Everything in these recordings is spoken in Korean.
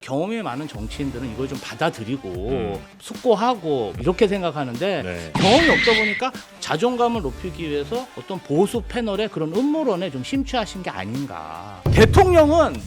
경험이 많은 정치인들은 이걸 좀 받아들이고 숙고하고 이렇게 생각하는데 네. 경험이 없다 보니까 자존감을 높이기 위해서 어떤 보수 패널의 그런 음모론에 좀 심취하신 게 아닌가. 대통령은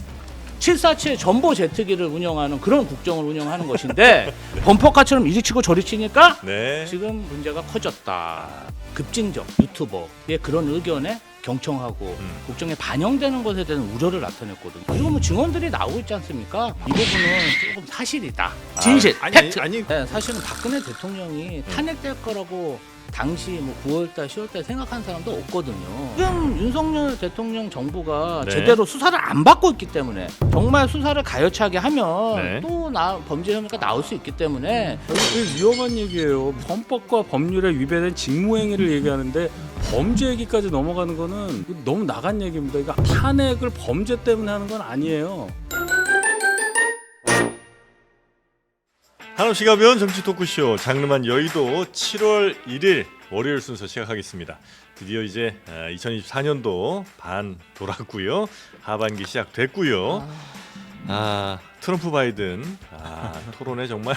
747 전보 제트기를 운영하는 그런 국정을 운영하는 것인데 범퍼카처럼 이리 치고 저리 치니까 네. 지금 문제가 커졌다. 급진적 유튜버의 그런 의견에 경청하고 국정에 반영되는 것에 대한 우려를 나타냈거든요. 그리고 뭐 증언들이 나오고 있지 않습니까? 이 부분은 조금 사실이다. 진실, 팩트. 네, 사실은 박근혜 대통령이 탄핵될 거라고 당시 뭐 9월달, 10월달 생각한 사람도 없거든요. 지금 윤석열 대통령 정부가 네. 제대로 수사를 안 받고 있기 때문에 정말 수사를 가열차게 하면 네. 또 범죄 혐의가 나올 수 있기 때문에 이게 위험한 얘기예요. 헌법과 법률에 위배된 직무행위를 얘기하는데 범죄 얘기까지 넘어가는 거는 너무 나간 얘기입니다. 이거 탄핵을 범죄 때문에 하는 건 아니에요. 한없이 가벼운 정치 토크쇼 장르만 여의도 7월 1일 월요일 순서 시작하겠습니다. 드디어 이제 2024년도 반 돌았고요. 하반기 시작됐고요. 트럼프 바이든 토론에 정말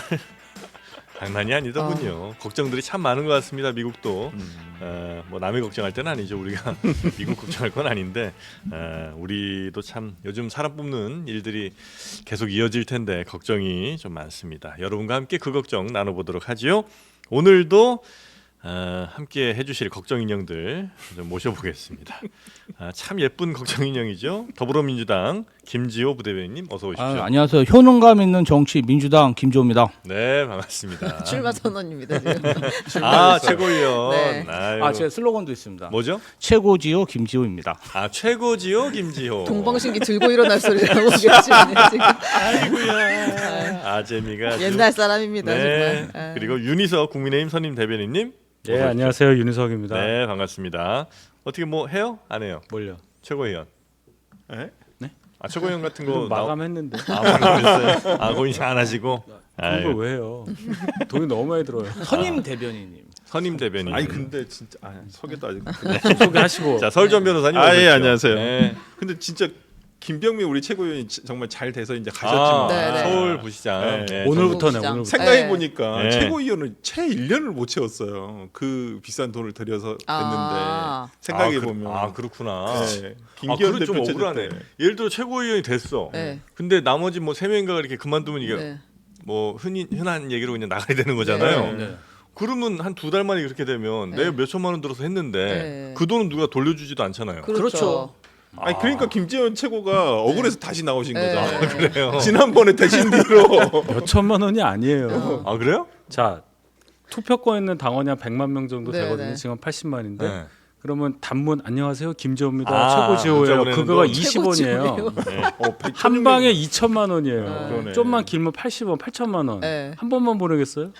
장난이 아니더군요. 걱정들이 참 많은 것 같습니다. 미국도 뭐 남의 걱정할 때는 아니죠. 우리가 미국 걱정할 건 아닌데 우리도 참 요즘 사람 뽑는 일들이 계속 이어질 텐데 걱정이 좀 많습니다. 여러분과 함께 그 걱정 나눠보도록 하지요. 오늘도 함께 해주실 걱정 인형들 좀 모셔보겠습니다. 참 예쁜 걱정 인형이죠. 더불어민주당 김지호 부대변인님 어서 오십시오. 안녕하세요. 효능감 있는 정치 민주당 김지호입니다. 네, 반갑습니다. 출마 선언입니다 지금. 최고위원. 네. 아유, 제 슬로건도 있습니다. 뭐죠? 최고지호 김지호입니다. 최고지요 김지호. 동방신기 들고 일어날 소리라고 계시네요 지금. 아이고야. 재미가 아주. 옛날 사람입니다 네. 정말. 그리고 윤희석 국민의힘 선임 대변인님. 네, 어서 오십시오. 안녕하세요. 윤희석입니다. 네, 반갑습니다. 어떻게 뭐 해요? 안 해요? 뭘요? 최고위원. 네? 최고위원 같은 거 마감했는데. 마감했어요. 거의 안 하시고. 그런 걸 왜 해요? 돈이 너무 많이 들어요. 선임 대변인님. 선임 대변인. 아니 근데 진짜 소개도 아직. 소개하시고. 자, 설전 변호사님. 어서 예, 오십시오. 안녕하세요. 네. 근데 진짜 김병민 우리 최고위원이 정말 잘 돼서 이제 가셨지만 네, 네. 서울 부시장. 네. 네, 오늘부터네. 정부시장. 오늘부터. 생각해 보니까 네. 최고위원을 채 1년을 못 채웠어요. 그 비싼 돈을 들여서 했는데 생각해 보면 그렇구나. 네. 김기현 그건 좀 대표 체제 억울하네. 때. 예를 들어 최고위원이 됐어. 네. 근데 나머지 뭐 3명인가 이렇게 그만두면 이게 네. 뭐 흔한 얘기로 그냥 나가야 되는 거잖아요. 네. 그러면 한 2달 만에 그렇게 되면 네. 내가 몇 천만 원 들어서 했는데 네. 그 돈은 누가 돌려주지도 않잖아요. 그렇죠. 아니 그러니까 김재원 최고가 억울해서 다시 나오신 네. 거잖아요. 그래요? 지난번에 대신 뒤로 몇 천만 원이 아니에요. 그래요? 자, 투표권 있는 당원이 한 100만 명 정도 네, 되거든요. 네. 지금 80만인데. 네. 그러면 단문 안녕하세요. 김지호입니다. 최고지호예요. 문자 보내는 그거가 돈. 20원이에요. 네. 한 방에 2천만 원이에요. 그러네. 좀만 길면 80원, 8천만 원. 네. 한 번만 보내겠어요?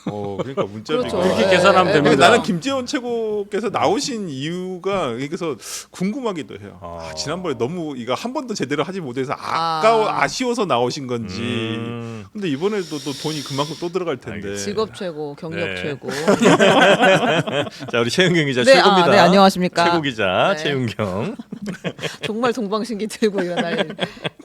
그러니까 문자비가 그렇죠. 그렇게 네. 계산하면 네. 됩니다. 근데 나는 김재원 최고께서 나오신 이유가 그래서 궁금하기도 해요. 지난번에 너무 이거 한 번도 제대로 하지 못해서 아쉬워서 나오신 건지. 근데 이번에도 또 돈이 그만큼 또 들어갈 텐데. 직업 최고, 경력 네. 최고. 자, 우리 최윤경 기자 네, 최고입니다. 네, 안녕하십니까. 최고 기자 네. 최윤경. 정말 동방신기 들고 일어날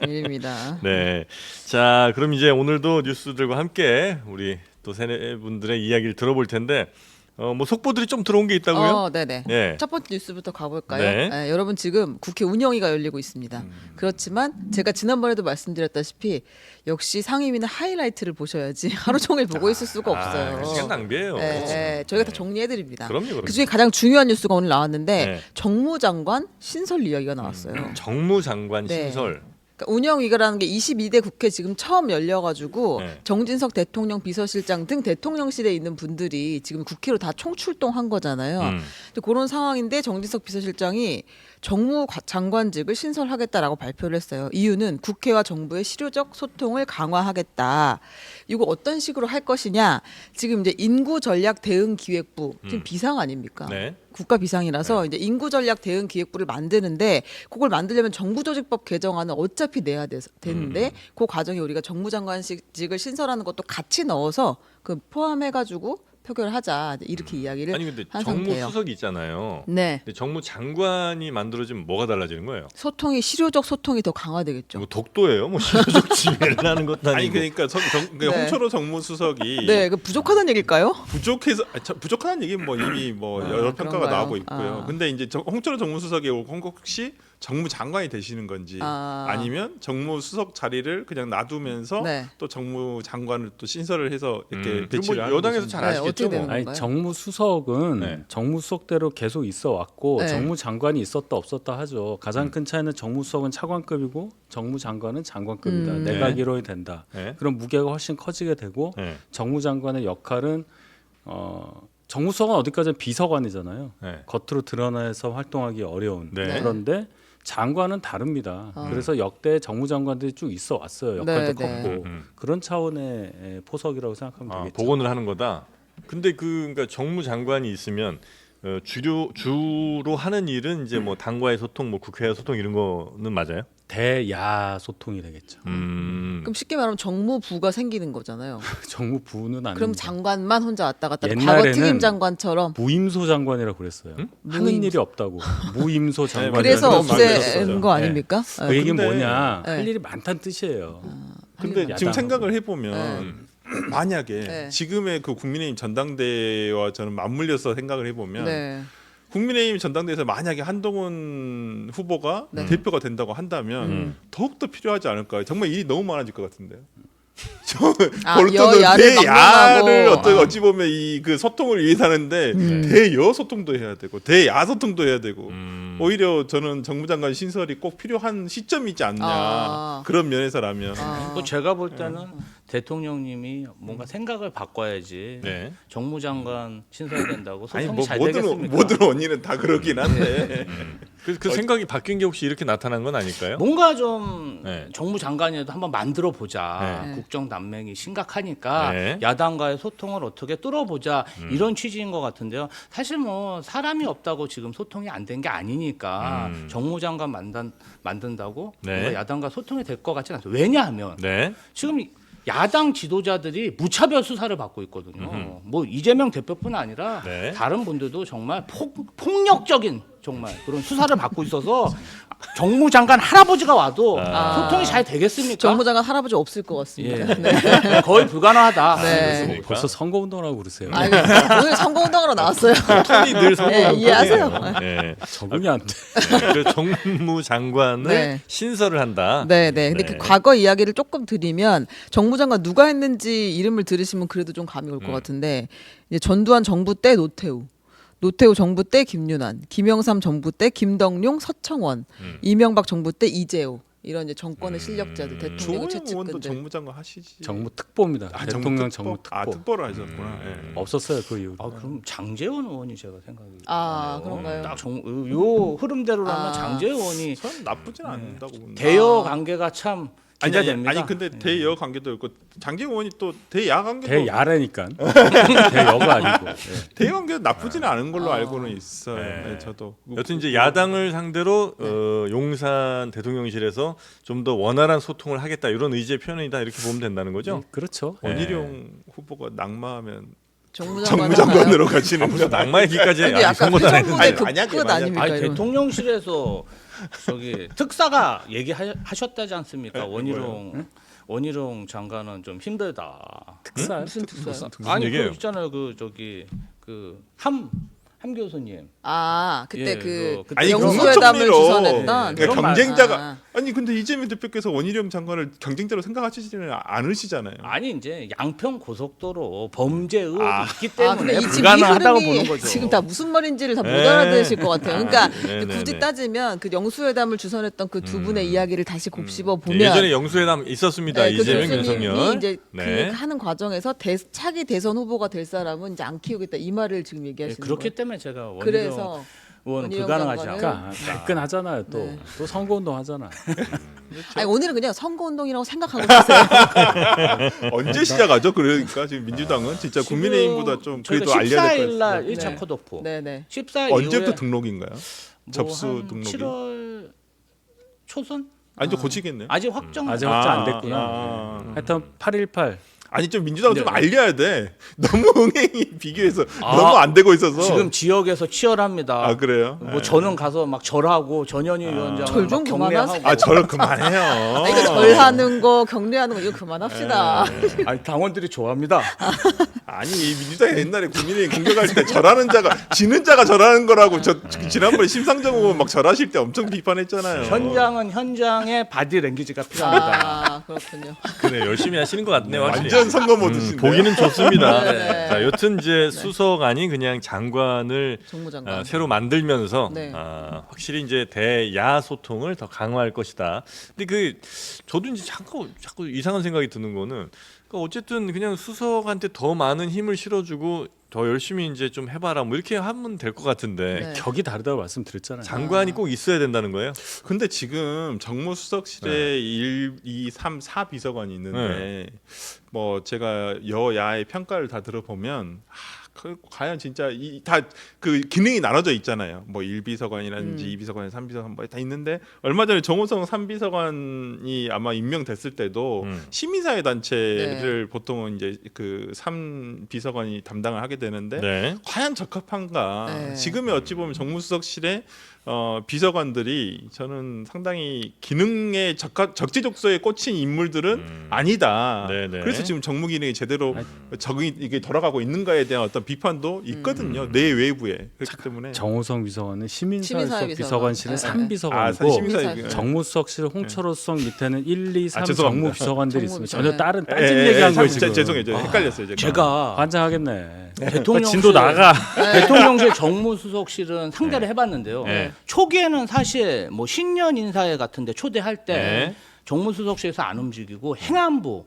일입니다. 네. 자, 그럼 이제 오늘도 뉴스들과 함께 우리 또 세 분들의 이야기를 들어볼 텐데 뭐 속보들이 좀 들어온 게 있다고요? 네네. 네. 첫 번째 뉴스부터 가볼까요? 네. 네, 여러분 지금 국회 운영위가 열리고 있습니다. 그렇지만 제가 지난번에도 말씀드렸다시피 역시 상임위는 하이라이트를 보셔야지 하루 종일 보고 있을 수가 없어요. 시간 낭비예요. 네, 저희가 다 정리해드립니다. 그럼요. 그 중에 가장 중요한 뉴스가 오늘 나왔는데 네. 정무장관 신설 이야기가 나왔어요. 정무장관 네. 신설. 그러니까 운영위가라는 게 22대 국회 지금 처음 열려가지고 네. 정진석 대통령 비서실장 등 대통령실에 있는 분들이 지금 국회로 다 총출동한 거잖아요. 근데 그런 상황인데 정진석 비서실장이 정무장관직을 신설하겠다라고 발표를 했어요. 이유는 국회와 정부의 실효적 소통을 강화하겠다. 이거 어떤 식으로 할 것이냐? 지금 이제 인구전략대응기획부 지금 비상 아닙니까? 네. 국가 비상이라서 이제 인구전략대응기획부를 만드는데 그걸 만들려면 정부조직법 개정안은 어차피 내야 되는데 그 과정에 우리가 정무장관직을 신설하는 것도 같이 넣어서 그 포함해가지고 표결하자 이렇게 이야기를 아니 근데 한 상태예요. 정무수석이 있잖아요. 네. 근데 정무장관이 만들어지면 뭐가 달라지는 거예요? 소통이 실효적 소통이 더 강화되겠죠. 뭐 독도예요? 뭐 실효적 지배를 하는 것도 아니고. 아니 그러니까 네. 홍철호 정무수석이 네, 그 부족하다는 얘기일까요? 부족해서 부족하다는 얘기는 뭐 이미 뭐 여러 평가가 그런가요? 나오고 있고요. 아. 근데 이제 홍철호 정무수석이 혹시 정무장관이 되시는 건지 아니면 정무수석 자리를 그냥 놔두면서 네. 또 정무장관을 또 신설을 해서 이렇게 그리고 뭐 배치를 하는 여당에서 것인지. 잘 네, 아시겠죠. 어떻게 되는 뭐. 아니 건가요? 정무수석은 네. 정무수석대로 계속 있어 왔고 네. 정무장관이 있었다 없었다 하죠. 가장 큰 차이는 정무수석은 차관급이고 정무장관은 장관급이다. 내각 네. 1호이 된다. 네. 그럼 무게가 훨씬 커지게 되고 네. 정무장관의 역할은 정무수석은 어디까지나 비서관이잖아요. 네. 겉으로 드러나서 활동하기 어려운. 네. 그런데 장관은 다릅니다. 그래서 역대 정무장관들이 쭉 있어 왔어요. 역할도 네, 컸고 그런 차원의 포석이라고 생각하면 되겠죠. 복원을 하는 거다. 근데 그러니까 정무장관이 있으면 주로 하는 일은 이제 뭐 당과의 소통, 뭐 국회와의 소통 이런 거는 맞아요? 대야 소통이 되겠죠. 그럼 쉽게 말하면 정무부가 생기는 거잖아요. 정무부는 아닙니다. 그럼 장관만 혼자 왔다 갔다 하고 옛날에는 과거 특임 장관처럼 무임소 장관이라고 그랬어요. 하는 무임소. 일이 없다고. 무임소 장관. 맞아요. 그래서 그런 말이 없앤 있었어요. 거 아닙니까? 그 얘기는 근데- 뭐냐? 네. 할 일이 많다는 뜻이에요. 근데 야당하고. 지금 생각을 해보면 만약에 네. 지금의 그 국민의힘 전당대회와 저는 맞물려서 생각을 해보면 네. 국민의힘 전당대회에서 만약에 한동훈 후보가 네. 대표가 된다고 한다면 더욱더 필요하지 않을까요? 정말 일이 너무 많아질 것 같은데요. 여야를 대야를 막론하고. 어찌 보면 이 그 소통을 위해서 하는데 대여 소통도 해야 되고 대야 소통도 해야 되고 오히려 저는 정무장관 신설이 꼭 필요한 시점이지 않냐 그런 면에서라면 뭐 제가 볼 때는 대통령님이 뭔가 생각을 바꿔야지 네. 정무장관 신설된다고 아니 소통이 뭐 잘 모든 되겠습니까? 모든 원인은 다 그러긴 한데 그 생각이 바뀐 게 혹시 이렇게 나타난 건 아닐까요? 뭔가 좀 네. 정무장관이라도 한번 만들어 보자. 네. 국정 난맹이 심각하니까 네. 야당과의 소통을 어떻게 뚫어보자 이런 취지인 것 같은데요. 사실 뭐 사람이 없다고 지금 소통이 안 된 게 아니니까 정무장관 만든다고 네. 뭔가 야당과 소통이 될 것 같지는 않아요. 왜냐하면 네. 지금 야당 지도자들이 무차별 수사를 받고 있거든요. 뭐 이재명 대표뿐 아니라 네. 다른 분들도 정말 폭력적인 정말 그런 수사를 받고 있어서 정무장관 할아버지가 와도 소통이 잘 되겠습니까? 정무장관 할아버지 없을 것 같습니다. 예. 네. 거의 불가능하다. 네. 벌써 선거운동을 하고 그러세요. 아, 오늘 선거운동으로 나왔어요. 톤이 늘 네, 이해하세요. 네. 적응이 안 돼. 그래서 정무장관을 네. 신설을 한다. 네, 네. 근데 네. 그 과거 이야기를 조금 드리면 정무장관 누가 했는지 이름을 들으시면 그래도 좀 감이 올 것 같은데 이제 전두환 정부 때 노태우 정부 때 김윤환, 김영삼 정부 때 김덕룡, 서청원, 이명박 정부 때 이재호 이런 이제 정권의 실력자들 대통령 조영 의원도 최측근들. 정무장관 하시지. 정무특보입니다. 대통령 정무특보. 아 특보를 하셨구나. 예. 없었어요 그 이후. 아, 그럼 장제원 의원이 제가 생각이 그런가요? 딱 요 흐름대로라면 장제원 의원이 전 나쁘진 않다고 봅니다. 대여 관계가 참 아니 기대됩니다. 근데 대여 관계도 있고 장기 의원이 또 대야 관계도 대야라니까. 대여가 아니고. 예. 대야 관계도 나쁘지는 않은 걸로 알고는 있어요. 네. 네, 저도. 여튼 이제 야당을 상대로 용산 대통령실에서 좀 더 원활한 소통을 하겠다 이런 의지의 표현이다 이렇게 보면 된다는 거죠. 그렇죠. 원희룡 후보가 낙마하면 정무장관 정무장관으로 가시는 무슨 낙마 얘기까지 근데 아직 약간 선거도 안 회전문제 했는데. 만약에, 끝 만약에. 아닙니까? 아니 이런. 대통령실에서 저기 특사가 얘기하셨다지 않습니까? 네, 원희룡 장관은 좀 힘들다. 특사. 무슨 특사요? 아니 얘기예요? 그 있잖아요. 그 저기 함 교수님. 그때 예, 그때 아니, 영수회담을 국무총리로 주선했던 그러니까 그런 말- 경쟁자가 아니 근데 이재명 대표께서 원희룡 장관을 경쟁자로 생각하시지는 않으시잖아요. 아니 이제 양평 고속도로 범죄 의혹이 있기 근데 때문에 이 지금 이 불가능하다고 흐름이 보는 거죠. 지금 다 무슨 말인지를 다 못 네. 알아들으실 것 같아요. 그러니까 네, 네, 굳이 네. 따지면 그 영수회담을 주선했던 그 두 분의 이야기를 다시 곱씹어 보면 예전에 영수회담 있었습니다. 네, 그 이재명 교수님이 윤석열. 이제 네. 그 하는 과정에서 차기 대선 후보가 될 사람은 이제 안 키우겠다 이 말을 지금 예, 얘기하시는 그렇기 거예요. 때문에 제가 원희룡 그래서 의원은 원희룡 불가능하지 장관을- 않다. 그러니까 발끈하잖아요. 또 네. 또 선거운동 하잖아. 아니 오늘은 그냥 선거운동이라고 생각하고 계세요. 언제 시작하죠? 그러니까 지금 민주당은 진짜 국민의힘보다 좀 그래도 알려야 될 14일 것 날 같아요. 1차 네. 컷오프. 네네. 14일 언제부터 이후에 등록인가요? 접수 한 등록이? 7월 초순? 아니 좀 고치겠네요. 아직 확정 아직 확정 안 됐구나. 아. 하여튼 8.18 아니 좀 민주당은 네. 좀 알려야 돼. 너무 흥행이 비교해서 너무 안 되고 있어서. 지금 지역에서 치열합니다. 아 그래요? 뭐 저는 가서 막 절하고 전현희 위원장 절 좀 그만하세요. 아 저를 그만해요. 이거 절하는 거 격려하는 거 이거 그만합시다. 아니 당원들이 좋아합니다. 아니 민주당이 옛날에 국민의힘 공격할 때 절하는 자가 지는 자가 절하는 거라고 저 지난번에 심상정 후보 막 절하실 때 엄청 비판했잖아요. 현장은 현장의 바디랭귀지가 필요합니다. 아 그렇군요. 그래 열심히 하시는 것 같네요. 확실히. 완전 선거 모드신데. 보기는 좋습니다. 네. 자, 여튼 이제 수석안이 그냥 장관을 정무장관. 새로 만들면서 네. 확실히 이제 대야 소통을 더 강화할 것이다. 근데 저도 이제 자꾸 이상한 생각이 드는 거는 그러니까 어쨌든 그냥 수석한테 더 많은 힘을 실어주고 더 열심히 이제 좀 해봐라 뭐 이렇게 하면 될 것 같은데 네. 격이 다르다고 말씀드렸잖아요. 장관이 꼭 있어야 된다는 거예요? 근데 지금 정무수석실에 1, 2, 3, 4 비서관이 있는데 뭐 제가 여야의 평가를 다 들어보면 과연 진짜 다 그 기능이 나눠져 있잖아요. 뭐 1비서관이라든지 2비서관, 3비서관 뭐 다 있는데 얼마 전에 정호성 3비서관이 아마 임명됐을 때도 시민사회 단체를 보통은 이제 그 3비서관이 담당을 하게 되는데 네. 과연 적합한가? 네. 지금의 어찌 보면 정무수석실에 비서관들이 저는 상당히 기능에 적재적소에 꽂힌 인물들은 아니다. 네네. 그래서 지금 정무 기능이 제대로 적응이 이게 돌아가고 있는가에 대한 어떤 비판도 있거든요. 내 외부에 그렇기 때문에 정호성 비서관은 시민사회수석 시민사회 비서관실은 비서관. 3비서관이고 시민사회 정무수석실 홍철호성 밑에는 1, 2, 3 죄송합니다. 정무비서관들이 있습니다. 전혀 정무비서관. 다른 딴짓 얘기한 거예요 지금. 죄송해요. 저 헷갈렸어요. 제가 환장하겠네. 대통령실 진도 나가. 대통령실 정무수석실은 상대를 해봤는데요. 네. 초기에는 사실 뭐 신년 인사회 같은데 초대할 때 네. 정무수석실에서 안 움직이고 행안부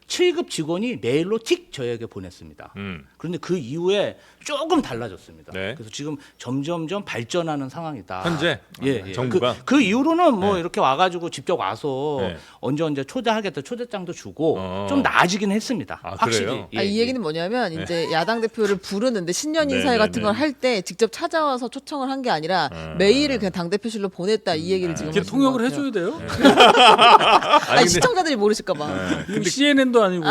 7급 직원이 메일로 틱 저에게 보냈습니다. 그런데 그 이후에 조금 달라졌습니다. 네. 그래서 지금 점점점 발전하는 상황이다. 현재 예. 정부가 그 이후로는 뭐 이렇게 와가지고 직접 와서 네. 언제 초대하겠다 초대장도 주고 어. 좀 나아지긴 했습니다. 아, 확실히. 그래요? 예, 이 예. 얘기는 뭐냐면 이제 야당 대표를 부르는데 신년 네, 인사회 네, 같은 네. 걸 할 때 직접 찾아와서 초청을 한 게 아니라 메일을 그냥 당 대표실로 보냈다 이 얘기를 지금 이게 하시는 통역을 것 같아요. 해줘야 돼요. 아니 근데- 시청자들이 모르실까봐. 근데 CNN도 아니고.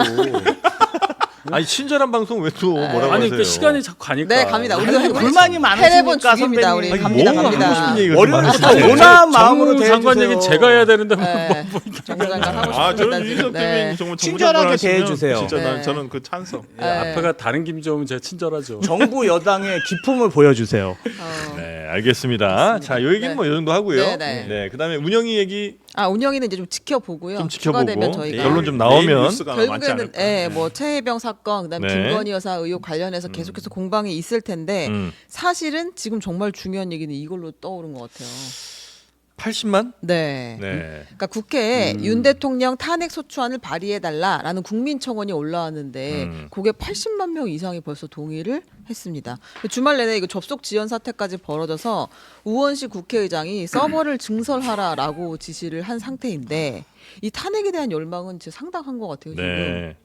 아니 친절한 방송 왜 또 뭐라고 아니 하세요? 그 시간이 자꾸 가니까. 네 갑니다. 우리도 아니, 우리 불만이 많으시니까 8번 죽입니다. 우리 선배님. 갑니다. 뭐 하고 갑니다. 싶은 얘기가 월요일부터 많으시네. 온화한 마음으로 장관 대해주세요. 얘기 제가 해야 되는데 네. 정부장관 하고 싶습니다. 저는 지금. 윤석 네. 대변인 정말 친절하게 정부 장관 대해주세요. 하시면 진짜 네. 저는 그 찬성. 예, 앞에가 다른 김지 오면 제가 친절하죠. 정부 여당의 기품을 보여주세요. 네, 알겠습니다. 자, 요 얘기는 네. 뭐 이 정도 하고요. 네, 네. 그다음에 운영이 얘기 운영위는 이제 좀 지켜보고요. 좀 추가 되면 지켜보고 저희가 결론 좀 내일 나오면 뉴스가 많지 결국에는 않을까. 뭐 최혜병 사건 그다음에 네. 김건희 여사 의혹 관련해서 계속해서 공방이 있을 텐데 사실은 지금 정말 중요한 얘기는 이걸로 떠오른 것 같아요. 80만? 네. 네. 그러니까 국회에 윤 대통령 탄핵 소추안을 발의해달라라는 국민청원이 올라왔는데 그게 80만 명 이상이 벌써 동의를 했습니다. 주말 내내 이거 접속 지연 사태까지 벌어져서 우원식 국회의장이 서버를 증설하라라고 지시를 한 상태인데 이 탄핵에 대한 열망은 진짜 상당한 것 같아요. 지금. 네.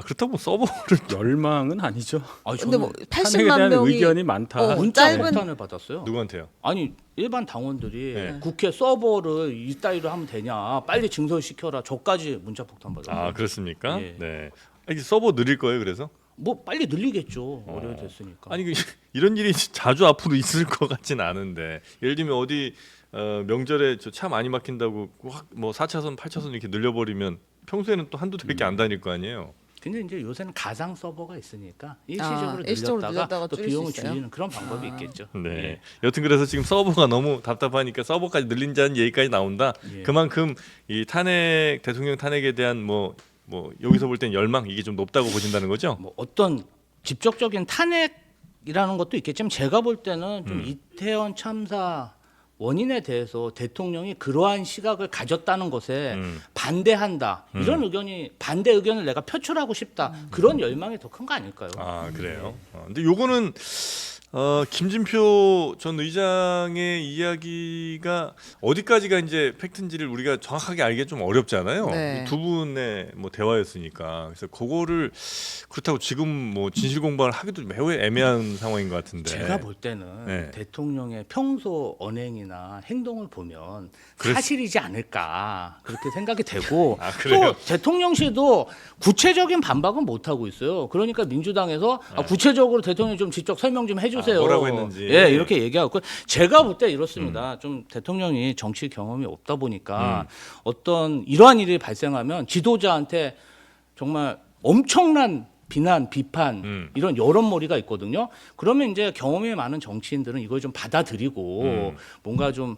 그렇다고 뭐 서버를 열망은 아니죠. 근데 뭐 탄핵에 80만 대한 명이 의견이 많다. 문자 짧은- 폭탄을 받았어요. 누구한테요? 아니 일반 당원들이 네. 국회 서버를 이따위로 하면 되냐 빨리 증설시켜라 저까지 문자 폭탄 받았어요. 아, 그렇습니까? 예. 네. 이게 서버 늘릴 거예요, 그래서? 뭐 빨리 늘리겠죠. 어려워졌으니까. 아니 이런 일이 자주 앞으로 있을 것 같진 않은데 예를 들면 어디 명절에 저 차 많이 막힌다고 뭐 4차선, 8차선 이렇게 늘려버리면 평소에는 또 한두 대밖에 안 다닐 거 아니에요. 근데 이제 요새는 가상 서버가 있으니까 일시적으로 일시적으로 늘렸다가 늘렸다가 또 줄일 비용을 수 있어요? 줄이는 그런 방법이 있겠죠. 네. 예. 여튼 그래서 지금 서버가 너무 답답하니까 서버까지 늘린다는 얘기까지 나온다. 예. 그만큼 이 탄핵 대통령 탄핵에 대한 뭐 여기서 볼 땐 열망 이게 좀 높다고 보신다는 거죠? 뭐 어떤 직접적인 탄핵이라는 것도 있겠지만 제가 볼 때는 좀 이태원 참사 원인에 대해서 대통령이 그러한 시각을 가졌다는 것에 반대한다 이런 의견이 반대 의견을 내가 표출하고 싶다 그런 열망이 더 큰 거 아닐까요? 아 그래요. 근데 요거는 김진표 전 의장의 이야기가 어디까지가 이제 팩트인지를 우리가 정확하게 알기가 좀 어렵잖아요. 네. 두 분의 뭐 대화였으니까. 그래서 그거를 그렇다고 지금 뭐 진실 공방을 하기도 매우 애매한 상황인 것 같은데. 제가 볼 때는 네. 대통령의 평소 언행이나 행동을 보면 사실이지 않을까 그렇게 생각이 되고 아, 그래요? 또 대통령실도 구체적인 반박은 못 하고 있어요. 그러니까 민주당에서 구체적으로 대통령이 좀 직접 설명 좀 해주세요. 뭐라고 했는지. 예, 이렇게 얘기하고 제가 볼 때 이렇습니다. 좀 대통령이 정치 경험이 없다 보니까 어떤 이러한 일이 발생하면 지도자한테 정말 엄청난 비난, 비판 이런 여론몰이가 있거든요. 그러면 이제 경험이 많은 정치인들은 이걸 좀 받아들이고 뭔가 좀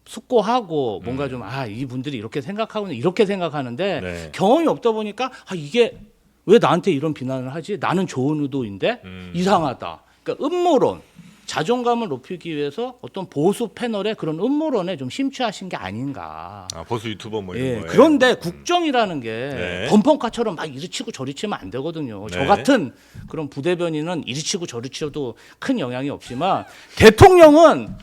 숙고하고 뭔가 좀 이분들이 이렇게 생각하고 이렇게 생각하는데 네. 경험이 없다 보니까 이게 왜 나한테 이런 비난을 하지? 나는 좋은 의도인데 이상하다. 그러니까 음모론, 자존감을 높이기 위해서 어떤 보수 패널의 그런 음모론에 좀 심취하신 게 아닌가. 보수 유튜버 뭐 이런 예, 거에. 그런데 국정이라는 게 네. 범퍼카처럼 막 이리치고 저리치면 안 되거든요. 저 네. 같은 그런 부대변인은 이리치고 저리치도 큰 영향이 없지만 대통령은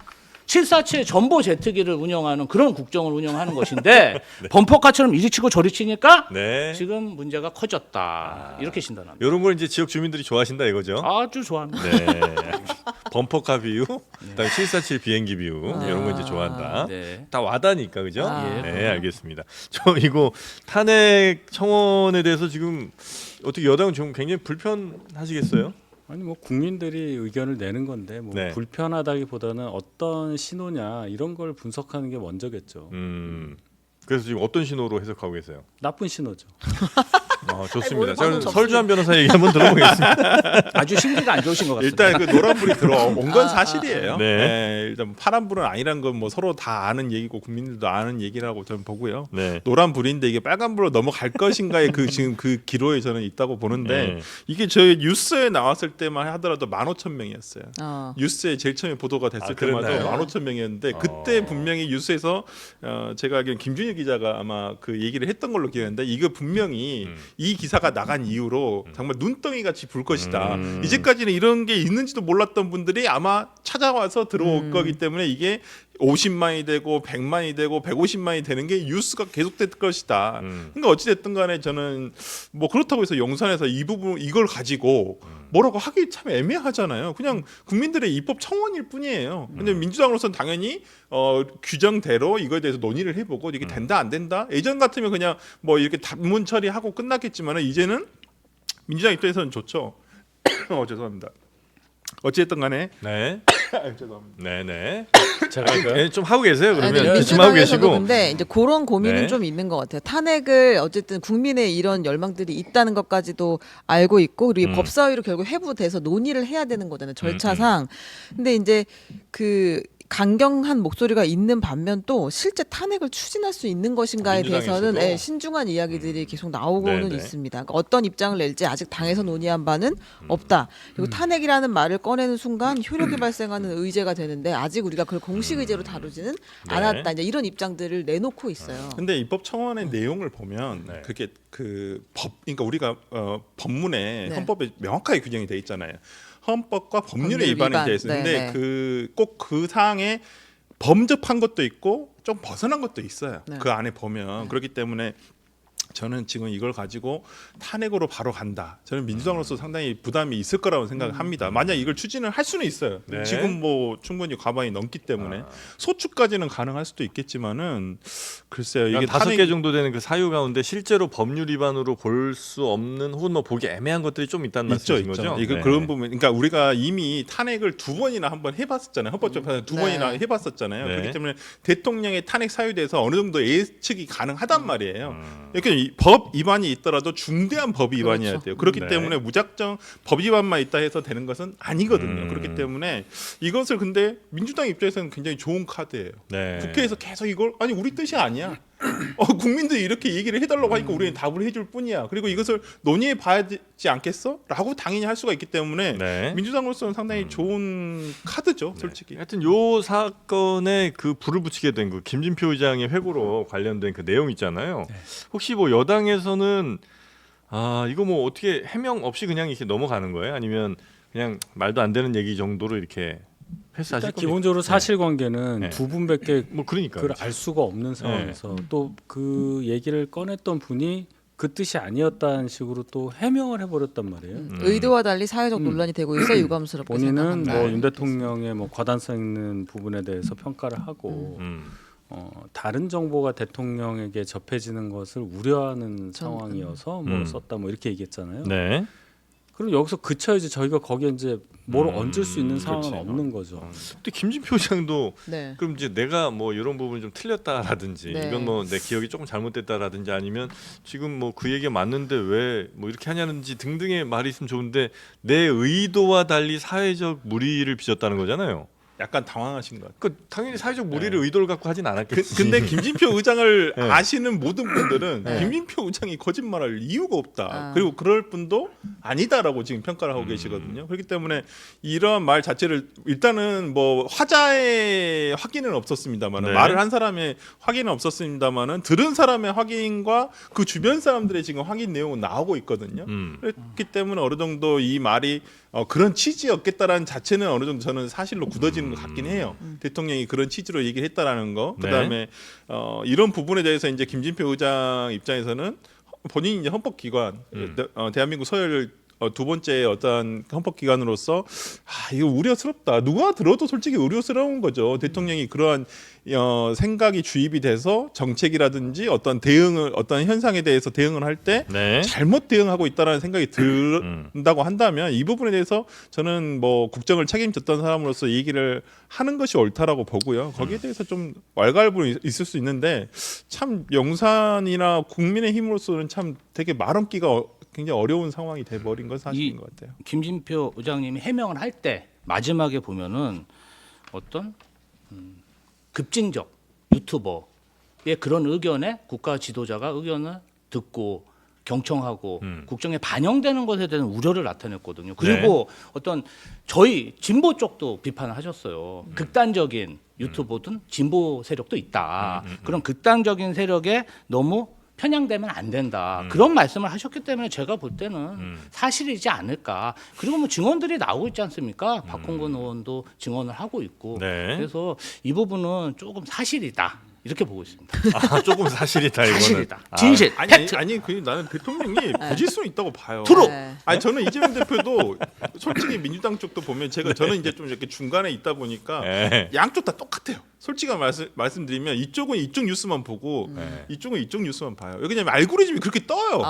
747 전보 제트기를 운영하는 그런 국정을 운영하는 것인데 범퍼카처럼 이리치고 저리치니까 네. 지금 문제가 커졌다. 이렇게 진단합니다. 이런 걸 이제 지역 주민들이 좋아하신다 이거죠. 아주 좋아합니다. 네. 범퍼카 비유, 그다음에 747 비행기 비유 이런 거 이제 좋아한다. 네. 다 와다니까 그죠? 아. 네, 알겠습니다. 저 이거 탄핵 청원에 대해서 지금 어떻게 여당은 좀 굉장히 불편하시겠어요? 아니 뭐 국민들이 의견을 내는 건데 뭐 네. 불편하다기보다는 어떤 신호냐 이런 걸 분석하는 게 먼저겠죠. 그래서 지금 어떤 신호로 해석하고 계세요? 나쁜 신호죠. 좋습니다. 모르는 저는 방법 설주한 변호사 얘기 한번 들어보겠습니다. 아주 심리가 안 좋으신 것 같습니다. 일단 그 노란불이 들어온 건 사실이에요. 네. 네, 일단 파란불은 아니란 건 뭐 서로 다 아는 얘기고 국민들도 아는 얘기라고 저는 보고요. 네. 노란불인데 이게 빨간불로 넘어갈 것인가의 그 지금 그 기로에 저는 있다고 보는데 네. 이게 저희 뉴스에 나왔을 때만 하더라도 15,000명이었어요. 뉴스에 제일 처음에 보도가 됐을 때마다 그랬나요? 15,000명이었는데 그때 분명히 뉴스에서 제가 알기로는 김준일 기자가 아마 그 얘기를 했던 걸로 기억하는데 이거 분명히 이 기사가 나간 이후로 정말 눈덩이 같이 불 것이다. 이제까지는 이런 게 있는지도 몰랐던 분들이 아마 찾아와서 들어올 거기 때문에 이게 50만이 되고 100만이 되고 150만이 되는 게 뉴스가 계속될 것이다. 그러니까 어찌 됐든 간에 저는 뭐 그렇다고 해서 용산에서 이 부분 이걸 가지고 뭐라고 하기 참 애매하잖아요. 그냥 국민들의 입법 청원일 뿐이에요. 근데 민주당으로서는 당연히 규정대로 이거에 대해서 논의를 해보고 이게 된다 안 된다. 예전 같으면 그냥 뭐 이렇게 단문 처리하고 끝났겠지만 이제는 민주당 입장에서는 좋죠. 죄송합니다. 어찌됐든 간에 네. 죄송합니다. 네네. 제가 좀 하고 계세요. 그러면 아니, 기침하고 민주당에서도 계시고. 근데 이제 그런 고민은 네. 좀 있는 것 같아요. 탄핵을 어쨌든 국민의 이런 열망들이 있다는 것까지도 알고 있고 그리고 법사위로 결국 회부돼서 논의를 해야 되는 거잖아요. 절차상. 근데 이제 그 강경한 목소리가 있는 반면 또 실제 탄핵을 추진할 수 있는 것인가에 대해서는 민주당에서도? 신중한 이야기들이 계속 나오고는 네네. 있습니다. 그러니까 어떤 입장을 낼지 아직 당에서 논의한 바는 없다. 그리고 탄핵이라는 말을 꺼내는 순간 효력이 발생하는 의제가 되는데 아직 우리가 그걸 공식 의제로 다루지는 네. 않았다. 이제 이런 입장들을 내놓고 있어요. 근데 입법 청원의 내용을 보면 네. 그게 그 그러니까 우리가 법문에 네. 헌법에 명확하게 규정이 돼 있잖아요. 헌법과 법률의 법률 위반에 위반. 대해서. 근데 네, 네. 그 꼭 그 사항에 범접한 것도 있고 좀 벗어난 것도 있어요. 네. 그 안에 보면 그렇기 때문에 저는 지금 이걸 가지고 탄핵으로 바로 간다. 저는 민주당으로서 상당히 부담이 있을 거라고 생각을 합니다. 만약 이걸 추진을 할 수는 있어요. 네. 지금 뭐 충분히 과반이 넘기 때문에 소추까지는 가능할 수도 있겠지만은 글쎄요. 이게 이게 5개 탄핵 정도 되는 그 사유 가운데 실제로 법률 위반으로 볼 수 없는 혹은 뭐 보기 애매한 것들이 좀 있다는 있죠, 말씀이신 있죠. 거죠? 이거 네. 그런 부분. 그러니까 우리가 이미 탄핵을 2번이나 한번 해봤었잖아요. 헌법재판소 2번이나 네. 해봤었잖아요. 네. 그렇기 때문에 대통령의 탄핵 사유에 대해서 어느 정도 예측이 가능하단 말이에요. 이렇게 법 위반이 있더라도 중대한 법 위반이어야 그렇죠. 돼요. 그렇기 네. 때문에 무작정 법 위반만 있다 해서 되는 것은 아니거든요. 그렇기 때문에 이것을 근데 민주당 입장에서는 굉장히 좋은 카드예요. 네. 국회에서 계속 이걸 아니 우리 뜻이 아니야. 국민들이 이렇게 얘기를 해달라고 하니까 우리는 답을 해줄 뿐이야. 그리고 이것을 논의해 봐야 되지 않겠어? 라고 당연히 할 수가 있기 때문에 네. 민주당으로서는 상당히 좋은 카드죠, 솔직히. 하여튼 요 사건에 그 불을 붙이게 된 그 김진표 의장의 회고로 관련된 그 내용 있잖아요. 혹시 뭐 여당에서는 이거 뭐 어떻게 해명 없이 그냥 이렇게 넘어가는 거예요? 아니면 그냥 말도 안 되는 얘기 정도로 이렇게 패스하실 일단 겁니까? 기본적으로 사실관계는 네. 두 분밖에 뭐 그러니까 그걸 알 수가 없는 상황에서 또 그 얘기를 꺼냈던 분이 그 뜻이 아니었다는 식으로 또 해명을 해버렸단 말이에요. 의도와 달리 사회적 논란이 되고 있어 유감스럽게 본인은 생각한다. 뭐 윤 대통령의 뭐 과단성 있는 부분에 대해서 평가를 하고 다른 정보가 대통령에게 접해지는 것을 우려하는 상황이어서 뭐 썼다 뭐 이렇게 얘기했잖아요. 네. 그럼 여기서 그쳐야지 저희가 거기에 이제 뭘 얹을 수 있는 상황은 그렇지. 없는 거죠. 근데 김진표 의장도 네. 그럼 이제 내가 뭐 이런 부분이 좀 틀렸다라든지 네. 이건 뭐 내 기억이 조금 잘못됐다라든지 아니면 지금 뭐 그 얘기가 맞는데 왜 뭐 이렇게 하냐는지 등등의 말이 있으면 좋은데 내 의도와 달리 사회적 무리를 빚었다는 거잖아요. 약간 당황하신 것 같아요. 그 당연히 사회적 무리를 의도를 갖고 하진 않았겠지. 근데 김진표 의장을 네. 아시는 모든 분들은 네. 김진표 의장이 거짓말할 이유가 없다. 아. 그리고 그럴 분도 아니다라고 지금 평가를 하고 계시거든요. 그렇기 때문에 이런 말 자체를 일단은 뭐 화자의 확인은 없었습니다만 네. 말을 한 사람의 확인은 없었습니다만은 들은 사람의 확인과 그 주변 사람들의 지금 확인 내용은 나오고 있거든요. 그렇기 때문에 어느 정도 이 말이 그런 취지였겠다라는 자체는 어느 정도 저는 사실로 굳어지는 것 같긴 해요. 대통령이 그런 취지로 얘기를 했다라는 거. 네. 그다음에 이런 부분에 대해서 이제 김진표 의장 입장에서는 본인이 이제 헌법기관 대한민국 서열 두 번째 어떤 헌법기관으로서 이거 우려스럽다. 누가 들어도 솔직히 우려스러운 거죠. 대통령이 그러한 생각이 주입이 돼서 정책이라든지 어떤 대응을 어떤 현상에 대해서 대응을 할 때 네. 잘못 대응하고 있다라는 생각이 든다고 한다면 이 부분에 대해서 저는 뭐 국정을 책임졌던 사람으로서 얘기를 하는 것이 옳다라고 보고요. 거기에 대해서 좀 왈가왈 부분이 있을 수 있는데 참 영산이나 국민의힘으로서는 참 되게 말얹기가 굉장히 어려운 상황이 돼버린 건 사실인 것 같아요. 김진표 의장님이 해명을 할 때 마지막에 보면은 어떤 급진적 유튜버의 그런 의견에 국가 지도자가 의견을 듣고 경청하고 국정에 반영되는 것에 대한 우려를 나타냈거든요. 그리고 어떤 저희 진보 쪽도 비판을 하셨어요. 극단적인 유튜버든 진보 세력도 있다. 그런 극단적인 세력에 너무 편향되면 안 된다. 그런 말씀을 하셨기 때문에 제가 볼 때는 사실이지 않을까. 그리고 뭐 증언들이 나오고 있지 않습니까? 박홍근 의원도 증언을 하고 있고. 네. 그래서 이 부분은 조금 사실이다. 이렇게 보고 있습니다. 조금 사실이다 이거는. 사실이다. 진실. 아니 그 나는 대통령이 보질 수는 있다고 봐요. 트루. 네. 아니 저는 이재명 대표도 솔직히 민주당 쪽도 보면 저는 이제 좀 이렇게 중간에 있다 보니까 네. 양쪽 다 똑같아요. 솔직히 말씀드리면 이쪽은 이쪽 뉴스만 보고 네. 이쪽은 이쪽 뉴스만 봐요. 왜냐면 알고리즘이 그렇게 떠요.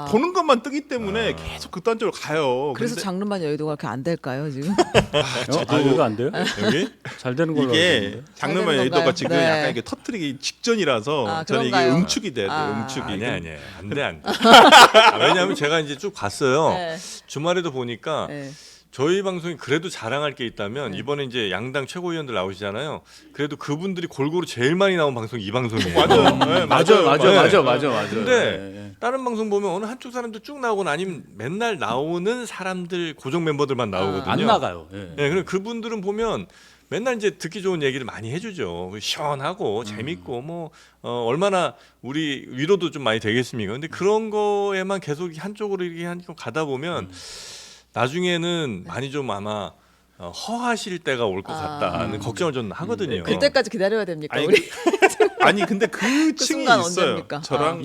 보는 것만 뜨기 때문에 계속 극단적으로 가요. 그래서 근데 장르만 여의도가 그렇게 안 될까요 지금? 이거 안 돼요? 여기 잘 되는 걸로 알고 이게 있는데. 장르만 되는 여의도가 건가요? 지금 네. 약간 이렇게 터트리기 직전이라서 저는 이게 그런가요? 응축이 돼야 돼요. 응축이. 아니야 안돼 왜냐하면 제가 이제 쭉 봤어요. 네. 주말에도 보니까 네. 저희 방송이 그래도 자랑할 게 있다면 이번에 이제 양당 최고위원들 나오시잖아요. 그래도 그분들이 골고루 제일 많이 나온 방송이 이 방송이에요. 맞아요. 네, 맞아. 근데 다른 방송 보면 어느 한쪽 사람들 쭉 나오거나 아니면 맨날 나오는 사람들 고정 멤버들만 나오거든요. 안 나가요. 예. 네, 그럼 그분들은 보면 맨날 이제 듣기 좋은 얘기를 많이 해주죠. 시원하고 재밌고 뭐 얼마나 우리 위로도 좀 많이 되겠습니까? 근데 그런 거에만 계속 한쪽으로 이렇게 가다 보면 나중에는 많이 좀 아마 허하실 때가 올 것 같다는 걱정을 좀 하거든요. 그때까지 기다려야 됩니까 아니, 우리? 아니 근데 그 층이 순간 있어요. 언제입니까?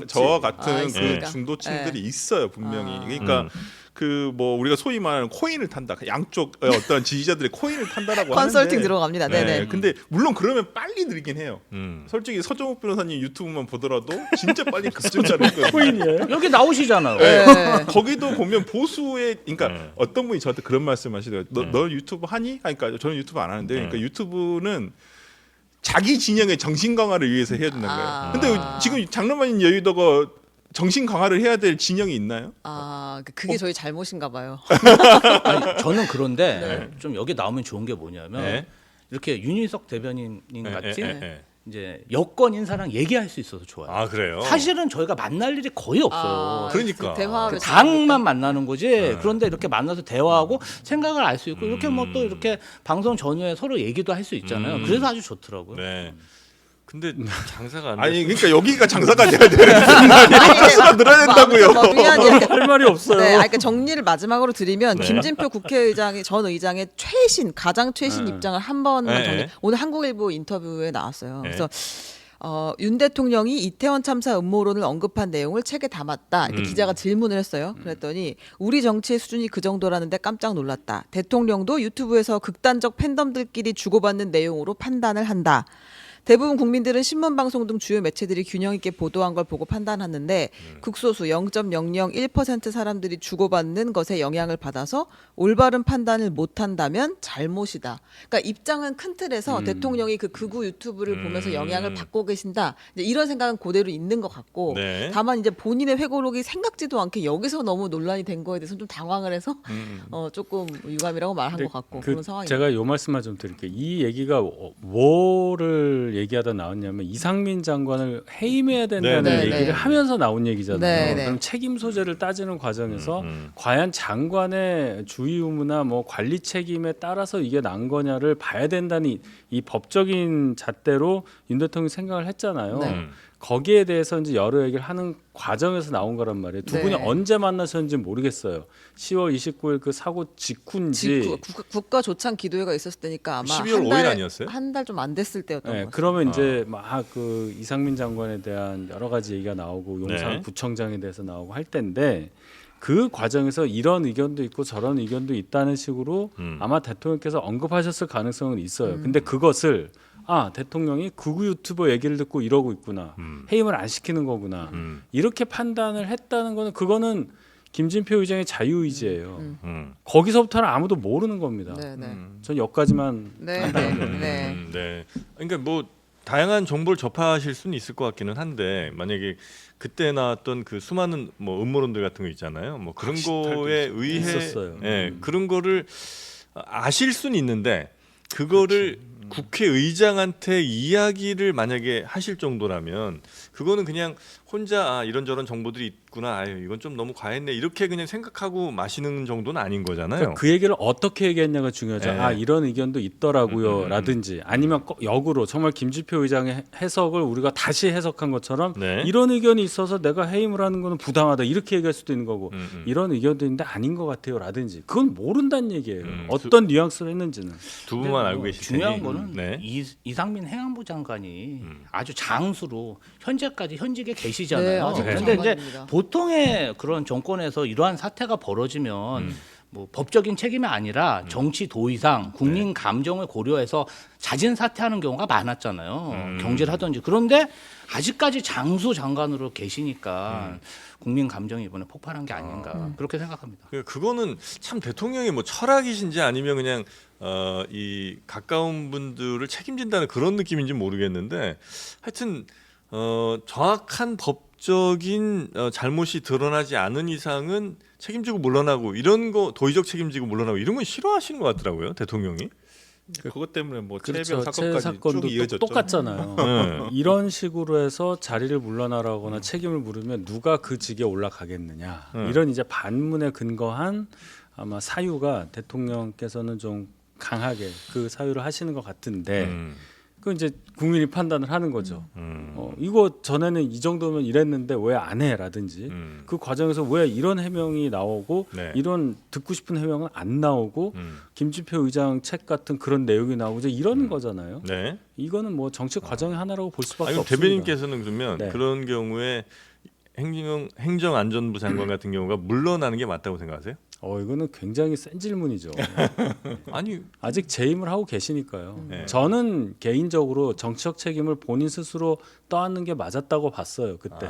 저와 같은 그 있으니까. 중도층들이 네. 있어요 분명히. 그러니까 그 뭐 우리가 소위 말하는 코인을 탄다. 양쪽 어떤 지지자들의 코인을 탄다라고 컨설팅 하는데. 들어갑니다. 네네. 근데 물론 그러면 빨리 늘긴 해요. 음. 솔직히 서정욱 변호사님 유튜브만 보더라도 진짜 빨리 급증자는 거예요. 코인이에요? 여기 나오시잖아요. 네. 거기도 보면 보수의 그러니까 네. 어떤 분이 저한테 그런 말씀하시더라고요. 너 유튜브 하니? 그러니까 저는 유튜브 안 하는데 그러니까 유튜브는 자기 진영의 정신 강화를 위해서 해야 된다는 거예요. 근데 지금 장르만인 여의도가 정신 강화를 해야 될 진영이 있나요? 그게 저희 잘못인가 봐요. 아니, 저는 그런데 좀 여기 나오면 좋은 게 뭐냐면 네. 이렇게 윤희석 대변인 같이 네. 이제 여권 인사랑 얘기할 수 있어서 좋아요. 아 그래요? 사실은 저희가 만날 일이 거의 없어요. 그러니까. 대화를 당만 만나는 거지. 그런데 이렇게 만나서 대화하고 생각을 알 수 있고 이렇게 뭐 또 이렇게 방송 전후에 서로 얘기도 할 수 있잖아요. 그래서 아주 좋더라고요. 네. 근데 장사가 안 돼. 아니 그러니까 여기가 장사가 돼야 되는 수가 늘어야 된다고요. 중요한 얘기. 할 말이 없어요. 네, 그러니까 정리를 마지막으로 드리면 네. 김진표 국회의장이 전 의장의 가장 최신 입장을 한 번만 네. 정리. 오늘 한국일보 인터뷰에 나왔어요. 네. 그래서 윤 대통령이 이태원 참사 음모론을 언급한 내용을 책에 담았다. 이렇게 기자가 질문을 했어요. 그랬더니 우리 정치의 수준이 그 정도라는데 깜짝 놀랐다. 대통령도 유튜브에서 극단적 팬덤들끼리 주고받는 내용으로 판단을 한다. 대부분 국민들은 신문 방송 등 주요 매체들이 균형 있게 보도한 걸 보고 판단하는데 극소수 0.001% 사람들이 주고받는 것에 영향을 받아서 올바른 판단을 못 한다면 잘못이다. 그러니까 입장은 큰 틀에서 대통령이 그 극우 유튜브를 보면서 영향을 받고 계신다. 이제 이런 생각은 그대로 있는 것 같고 네. 다만 이제 본인의 회고록이 생각지도 않게 여기서 너무 논란이 된 거에 대해서 좀 당황을 해서 조금 유감이라고 말한 것 같고 그런 상황입니다. 제가 요 말씀만 좀 드릴게요. 이 얘기가 뭐를 얘기하다 나왔냐면 이상민 장관을 해임해야 된다는 네, 네, 얘기를 네. 하면서 나온 얘기잖아요. 네, 네. 그럼 책임 소재를 따지는 과정에서 과연 장관의 주의 의무나 뭐 관리 책임에 따라서 이게 난 거냐를 봐야 된다는 이 법적인 잣대로 윤 대통령이 생각을 했잖아요. 네. 거기에 대해서 이제 여러 얘기를 하는 과정에서 나온 거란 말이에요. 두 분이 네. 언제 만나셨는지 모르겠어요. 10월 29일 그 사고 직후인지. 국가 조창 기도회가 있었을 때니까 아마 12월 5일 아니었어요? 한 달 좀 안 됐을 때였던 네, 것 같아요. 그러면 이제 막 그 이상민 장관에 대한 여러 가지 얘기가 나오고 용산 네. 구청장에 대해서 나오고 할 텐데 그 과정에서 이런 의견도 있고 저런 의견도 있다는 식으로 아마 대통령께서 언급하셨을 가능성은 있어요. 근데 그것을 대통령이 극우 유튜버 얘기를 듣고 이러고 있구나. 해임을 안 시키는 거구나. 이렇게 판단을 했다는 거는 그거는 김진표 의장의 자유의지예요. 거기서부터는 아무도 모르는 겁니다. 네, 네. 전 여기까지만 네, 네, 네. 네. 그러니까 뭐 다양한 정보를 접하실 수는 있을 것 같기는 한데 만약에 그때 나왔던 그 수많은 뭐 음모론들 같은 거 있잖아요. 뭐 그런 거에 의해 있었어요. 그런 거를 아실 수는 있는데 그거를 국회의장한테 이야기를 만약에 하실 정도라면 그거는 그냥 혼자 이런저런 정보들이 있구나. 아유, 이건 좀 너무 과했네. 이렇게 그냥 생각하고 마시는 정도는 아닌 거잖아요. 그러니까 그 얘기를 어떻게 얘기했냐가 중요하죠. 네. 이런 의견도 있더라고요. 라든지 아니면 역으로 정말 김진표 의장의 해석을 우리가 다시 해석한 것처럼 네. 이런 의견이 있어서 내가 해임을 하는 거는 부당하다. 이렇게 얘기할 수도 있는 거고 이런 의견도 있는데 아닌 것 같아요. 라든지 그건 모른다는 얘기예요. 어떤 뉘앙스로 했는지는. 두 분만 알고 계실 테니. 중요한 거는 네. 이상민 행안부 장관이 아주 장수로 현재까지 현직에 네, 계시잖아요. 아주 그런데 이제 장관입니다. 보통의 그런 정권에서 이러한 사태가 벌어지면 뭐 법적인 책임이 아니라 정치 도의상 국민 감정을 고려해서 자진 사퇴하는 경우가 많았잖아요. 경질을 하든지. 그런데 아직까지 장수 장관으로 계시니까 국민 감정이 이번에 폭발한 게 아닌가 그렇게 생각합니다. 그거는 참 대통령의 뭐 철학이신지 아니면 그냥 이 가까운 분들을 책임진다는 그런 느낌인지 모르겠는데 하여튼 정확한 법적인 잘못이 드러나지 않은 이상은 책임지고 물러나고 이런 거 도의적 책임지고 물러나고 이런 건 싫어하시는 것 같더라고요 대통령이. 그것 때문에 뭐 그렇죠. 최혜병 최 사건까지 사건도 쭉 이어졌죠. 똑같잖아요. 네. 이런 식으로 해서 자리를 물러나라거나 책임을 물으면 누가 그 직에 올라가겠느냐. 이런 이제 반문에 근거한 아마 사유가 대통령께서는 좀 강하게 그 사유를 하시는 것 같은데 그 이제 국민이 판단을 하는 거죠. 이거 전에는 이 정도면 이랬는데 왜 안 해라든지 그 과정에서 왜 이런 해명이 나오고 네. 이런 듣고 싶은 해명은 안 나오고 김진표 의장 책 같은 그런 내용이 나오고 이제 이런 거잖아요. 네. 이거는 뭐 정치 과정의 하나라고 볼 수밖에 아니, 없습니다. 대변인께서는 그러면 네. 그런 경우에 행정안전부 장관 같은 경우가 물러나는 게 맞다고 생각하세요? 이거는 굉장히 센 질문이죠. 아니 아직 재임을 하고 계시니까요. 네. 저는 개인적으로 정치적 책임을 본인 스스로 떠안는 게 맞았다고 봤어요. 그때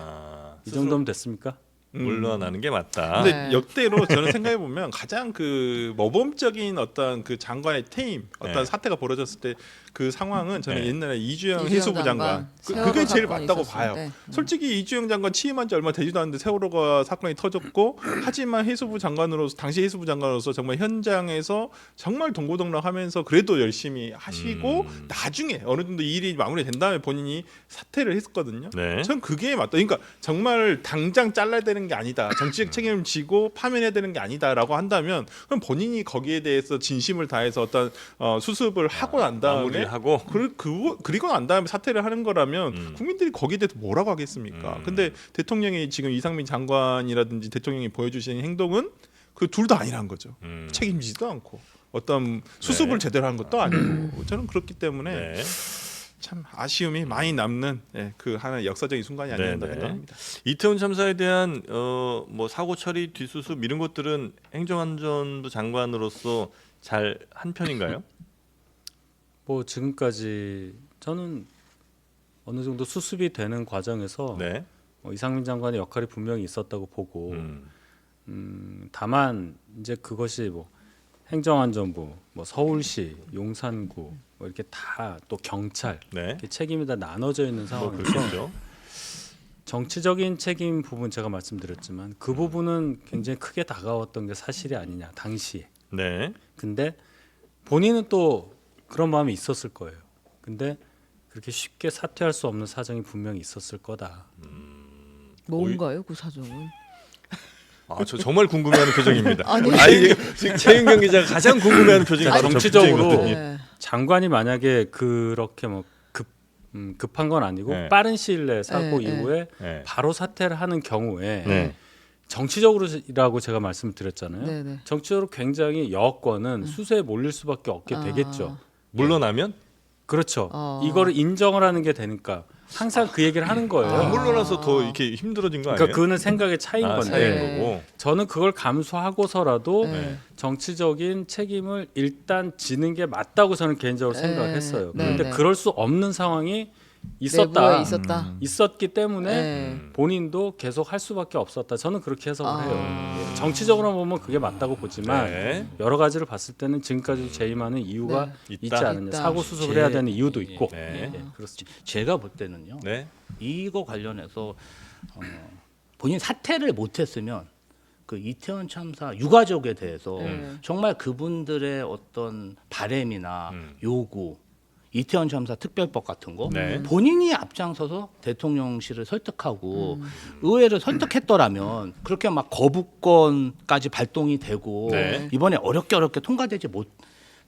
이 정도면 됐습니까? 물러나는 게 맞다. 근데 네. 역대로 저는 생각해 보면 가장 그 모범적인 어떤 그 장관의 퇴임, 어떤 네. 사태가 벌어졌을 때 그 상황은 저는 네. 옛날에 이주영 이주영 해수부 장관 세월호 그게 제일 사건이 맞다고 있었을 봐요. 때. 솔직히 이주영 장관 취임한 지 얼마 되지도 않는데 세월호가 사건이 터졌고 하지만 해수부 장관으로서 당시 해수부 장관으로서 정말 현장에서 정말 동고동락하면서 그래도 열심히 하시고 나중에 어느 정도 이 일이 마무리된 다음에 본인이 사퇴를 했었거든요. 네. 전 그게 맞다. 그러니까 정말 당장 잘라야 되는 게 아니다. 정치적 책임을 지고 파면해야 되는 게 아니다라고 한다면 그럼 본인이 거기에 대해서 진심을 다해서 어떤 수습을 하고 난 다음에 하고 그리고 난 다음에 사퇴를 하는 거라면 국민들이 거기에 대해서 뭐라고 하겠습니까? 근데 대통령이 지금 이상민 장관이라든지 대통령이 보여주시는 행동은 그 둘 다 아니라는 거죠. 책임지지도 않고 어떤 수습을 제대로 한 것도 아니고 저는 그렇기 때문에 네. 참 아쉬움이 많이 남는 그 하나의 역사적인 순간이 아니었나 네네. 생각합니다. 이태원 참사에 대한 뭐 사고 처리, 뒷수습 이런 것들은 행정안전부 장관으로서 잘 한 편인가요? 뭐 지금까지 저는 어느 정도 수습이 되는 과정에서 네. 이상민 장관의 역할이 분명히 있었다고 보고 다만 이제 그것이 뭐 행정안전부, 뭐 서울시, 용산구 뭐 이렇게 다 또 경찰 네. 이렇게 책임이 다 나눠져 있는 뭐 상황에서 그렇죠. 정치적인 책임 부분 제가 말씀드렸지만 그 부분은 굉장히 크게 다가왔던 게 사실이 아니냐 당시에. 네. 근데 본인은 또 그런 마음이 있었을 거예요. 근데 그렇게 쉽게 사퇴할 수 없는 사정이 분명히 있었을 거다. 뭔가요, 그 사정은? 저 정말 궁금해하는 표정입니다. 아니. 지금 최윤경 기자가 가장 궁금해하는 표정이 바로 저 정치적으로 표정이거든요. 네. 장관이 만약에 그렇게 뭐 급한 건 아니고 네. 빠른 시일 내에 사고 네, 이후에 네. 바로 사퇴를 하는 경우에 네. 정치적으로라고 제가 말씀을 드렸잖아요. 네네. 정치적으로 굉장히 여건은 수세에 몰릴 수밖에 없게 되겠죠. 물러나면 그렇죠. 아. 이거를 인정을 하는 게 되니까 항상 그 얘기를 하는 거예요. 물러나서 더 이렇게 힘들어진 거 아니에요? 그러니까 그거는 생각의 차이인 건데 차이인 네. 거고. 저는 그걸 감수하고서라도 네. 정치적인 책임을 일단 지는 게 맞다고 저는 개인적으로 네. 생각했어요. 네, 그런데 네. 그럴 수 없는 상황이 내부에 있었다. 있었다. 있었기 때문에 네. 본인도 계속 할 수밖에 없었다. 저는 그렇게 해석을 아. 해요. 예, 정치적으로 보면 그게 맞다고 보지만 네. 여러 가지를 봤을 때는 지금까지 재임하는 이유가 네. 있지 있다. 않느냐. 있다. 사고 수습을 해야 되는 이유도 있고. 네. 예, 그렇습니다. 제가 볼 때는요. 네. 이거 관련해서 본인 사퇴를 못했으면 그 이태원 참사 유가족에 대해서 정말 그분들의 어떤 바램이나 요구, 이태원 참사 특별법 같은 거 네. 본인이 앞장서서 대통령실을 설득하고 의회를 설득했더라면 그렇게 막 거부권까지 발동이 되고 네. 이번에 어렵게 통과되지 못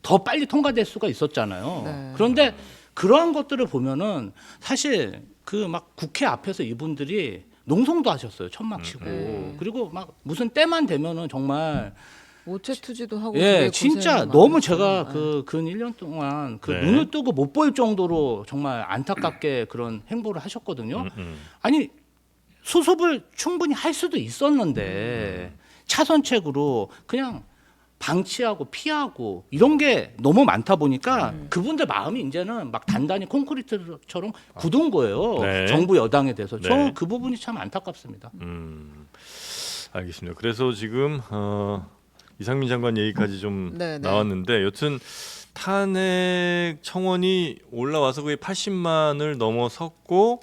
더 빨리 통과될 수가 있었잖아요. 네. 그런데 그러한 것들을 보면은 사실 그 막 국회 앞에서 이분들이 농성도 하셨어요. 천막 치고. 그리고 막 무슨 때만 되면은 정말 모체 투지도 하고 예, 되게 진짜 고생을 너무 많이 제가 했어요. 근 1년 동안 그 네. 눈을 뜨고 못 볼 정도로 정말 안타깝게 그런 행보를 하셨거든요. 아니 수습을 충분히 할 수도 있었는데 차선책으로 그냥 방치하고 피하고 이런 게 너무 많다 보니까 그분들 마음이 이제는 막 단단히 콘크리트처럼 굳은 거예요. 네. 정부 여당에 대해서. 네. 저는 그 부분이 참 안타깝습니다. 알겠습니다. 그래서 지금 이상민 장관 얘기까지 좀 네, 네. 나왔는데 여튼 탄핵 청원이 올라와서 거의 80만을 넘어섰고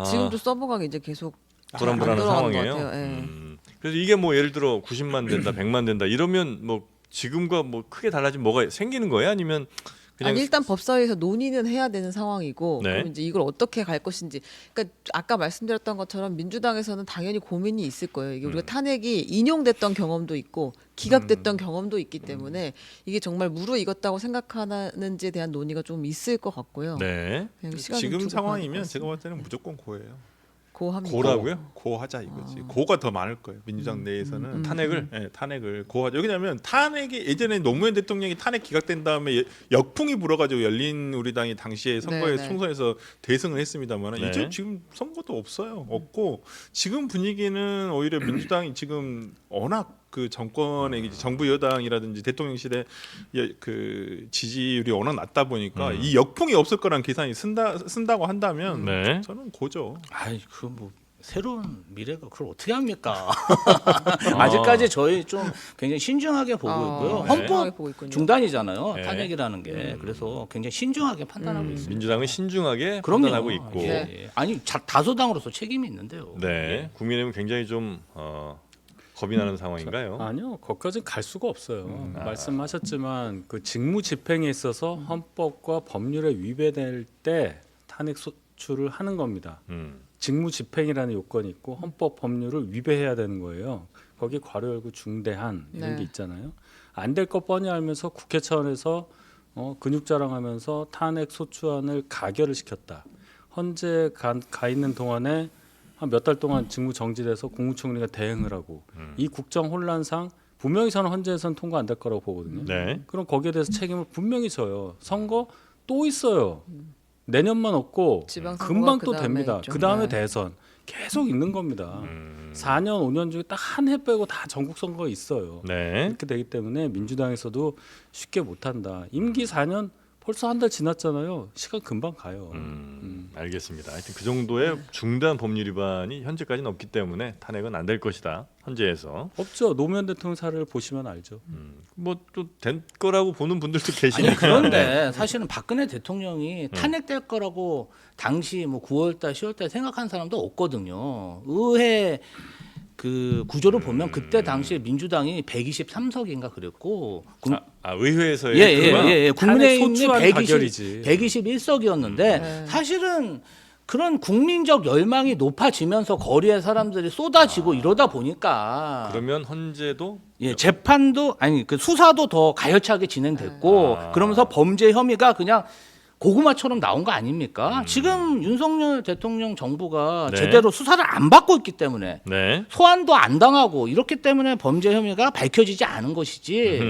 지금도 서버가 이제 계속 불안불안한 안 돌아가는 상황이에요. 것 같아요. 예. 그래서 이게 뭐 예를 들어 90만 된다, 100만 된다 이러면 뭐 지금과 뭐 크게 달라진 뭐가 생기는 거예요? 아니면 그냥 아니 일단 법사위에서 논의는 해야 되는 상황이고 네. 그럼 이제 이걸 어떻게 갈 것인지 그러니까 아까 말씀드렸던 것처럼 민주당에서는 당연히 고민이 있을 거예요. 이게 우리가 탄핵이 인용됐던 경험도 있고 기각됐던 경험도 있기 때문에 이게 정말 무르익었다고 생각하는지에 대한 논의가 좀 있을 것 같고요. 네. 그냥 시간을 지금 두고 상황이면 봐야 제가 볼 때는 무조건 고예요. 고합니다. 고라고요? 고하자 이거지. 고가 더 많을 거예요. 민주당 내에서는 탄핵을 네, 탄핵을 고하자. 왜냐하면 탄핵이 예전에 노무현 대통령이 탄핵 기각된 다음에 역풍이 불어가지고 열린 우리당이 당시에 선거에 네, 네. 총선에서 대승을 했습니다만 네. 이제 지금 선거도 없어요. 없고 지금 분위기는 오히려 민주당이 지금 워낙 그 정권의 이제 정부 여당이라든지 대통령실의 그 지지율이 워낙 낮다 보니까 이 역풍이 없을 거란 계산이 쓴다고 한다면 네. 저는 고죠. 아이 그 뭐 새로운 미래가 그걸 어떻게 합니까? 아직까지 저희 좀 굉장히 신중하게 보고 있고요. 네. 헌법 신중하게 보고 있군요. 중단이잖아요. 네. 탄핵이라는 게. 그래서 굉장히 신중하게 판단하고 있습니다. 민주당은 신중하게 그럼요. 판단하고 있고 예, 예. 아니 다수당으로서 책임이 있는데요. 네. 국민의힘은 굉장히 좀 겁이 나는 상황인가요? 아니요, 거기까지는 갈 수가 없어요. 말씀하셨지만 그 직무 집행에 있어서 헌법과 법률에 위배될 때 탄핵 소추를 하는 겁니다. 직무 집행이라는 요건이 있고 헌법 법률을 위배해야 되는 거예요. 거기 괄호 열고 중대한 이런 네. 게 있잖아요. 안 될 거 뻔히 알면서 국회 차원에서 근육 자랑하면서 탄핵 소추안을 가결을 시켰다. 헌재 가 있는 동안에 한 몇 달 동안 직무 정지돼서 국무총리가 대행을 하고 이 국정 혼란상 분명히 저는 헌재에서는 통과 안 될 거라고 보거든요. 네. 그럼 거기에 대해서 책임을 분명히 져요. 선거 또 있어요. 내년만 없고 지방선거가 금방 또 그다음에 됩니다. 있죠. 그 다음에 네. 대선 계속 있는 겁니다. 4년 5년 중에 딱 한 해 빼고 다 전국 선거가 있어요. 네. 이렇게 되기 때문에 민주당에서도 쉽게 못한다. 임기 4년 벌써 한 달 지났잖아요. 시간 금방 가요. 알겠습니다. 하여튼 그 정도의 중대한 법률 위반이 현재까지는 없기 때문에 탄핵은 안 될 것이다. 헌재에서. 없죠. 노무현 대통령 사례를 보시면 알죠. 뭐 또 된 거라고 보는 분들도 아니 계시니까. 그런데 사실은 박근혜 대통령이 탄핵될 거라고 당시 뭐 9월달, 10월달 생각한 사람도 없거든요. 의회 그 구조를 보면 그때 당시에 민주당이 123석인가 그랬고 의회에서의 예예예 국민의힘이 소추안 가결이지. 121석이었는데 네. 사실은 그런 국민적 열망이 높아지면서 거리에 사람들이 쏟아지고 이러다 보니까 그러면 헌재도 예, 재판도 아니 그 수사도 더 가열차게 진행됐고 그러면서 범죄 혐의가 그냥 고구마처럼 나온 거 아닙니까? 지금 윤석열 대통령 정부가 네. 제대로 수사를 안 받고 있기 때문에 네. 소환도 안 당하고 이렇기 때문에 범죄 혐의가 밝혀지지 않은 것이지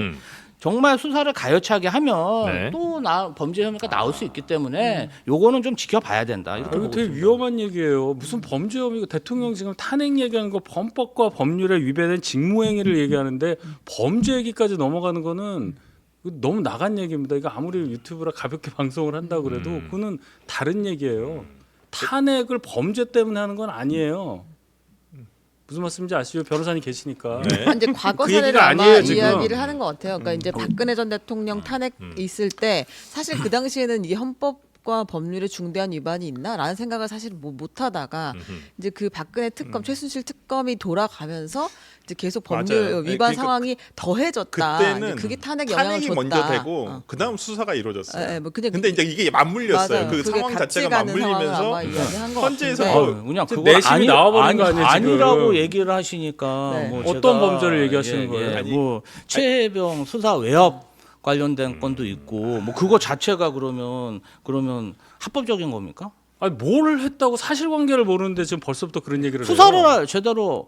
정말 수사를 가열차게 하면 네. 또 범죄 혐의가 나올 수 있기 때문에 요거는 좀 지켜봐야 된다. 이렇게 이거 보고 되게 있습니다. 위험한 얘기예요. 무슨 범죄 혐의고 대통령 지금 탄핵 얘기하는 거 헌법과 법률에 위배된 직무행위를 얘기하는데 범죄 얘기까지 넘어가는 거는 너무 나간 얘기입니다. 이거 아무리 유튜브라 가볍게 방송을 한다 그래도 그거는 다른 얘기예요. 탄핵을 범죄 때문에 하는 건 아니에요. 무슨 말씀인지 아시죠? 변호사님 계시니까. 네. 이제 과거 그 사례를 얘기가 아마 아니에요, 지금. 이야기를 하는 것 같아요. 그러니까 이제 박근혜 전 대통령 탄핵 있을 때 사실 그 당시에는 이 헌법과 법률에 중대한 위반이 있나라는 생각을 사실 못 하다가 이제 그 박근혜 특검 최순실 특검이 돌아가면서 이제 계속 법률 맞아요. 위반 그러니까 상황이 더해졌다. 그때는 이제 그게 탄핵 영향을 탄핵이 줬다. 먼저 되고 어. 그다음 수사가 이루어졌어요. 예, 예, 뭐 그냥 근데 이제 이게 맞물렸어요. 맞아요. 그 그게 상황 같이 자체가 가는 상황을 맞물리면서 아마 이야기한 것 헌재에서 같은데. 뭐 그냥 지금 그걸 내심이 나와버린 거 아니에요, 지금. 아니라고 얘기를 하시니까 네. 뭐 어떤 제가 범죄를 얘기하시는 거예요? 아니, 뭐 최혜병 수사 외압 관련된 건도 있고 뭐 그거 자체가 그러면 합법적인 겁니까? 아니 뭘 했다고 사실관계를 모르는데 지금 벌써부터 그런 얘기를 해요. 수사를 제대로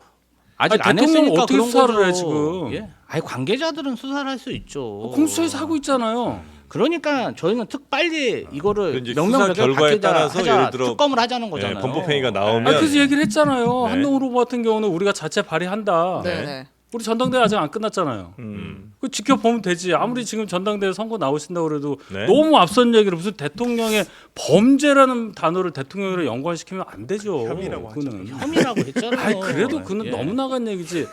아직 아니, 안 대통령은 했으니까 어떻게 그런 수사를 거죠. 해, 지금? 예? 아니 관계자들은 수사를 할 수 있죠. 공수처에서 하고 있잖아요. 그러니까 저희는 빨리 이거를 이제 수사 명명백을 결과에 밝히자 따라서 하자, 예를 들어 특검을 하자는 거잖아요. 범법행위가 나오면 아니, 그래서 얘기를 했잖아요. 네. 한동훈 후보 같은 경우는 우리가 자체 발의한다. 네, 네. 우리 전당대회 아직 안 끝났잖아요. 그 지켜보면 되지. 아무리 지금 전당대회 선거 나오신다고 그래도 네. 너무 앞선 얘기를 무슨 대통령의 범죄라는 단어를 대통령으로 연관시키면 안 되죠. 혐의라고 그거는. 혐의라고 했잖아요. 아니 그래도 그는 예. 너무 나간 얘기지.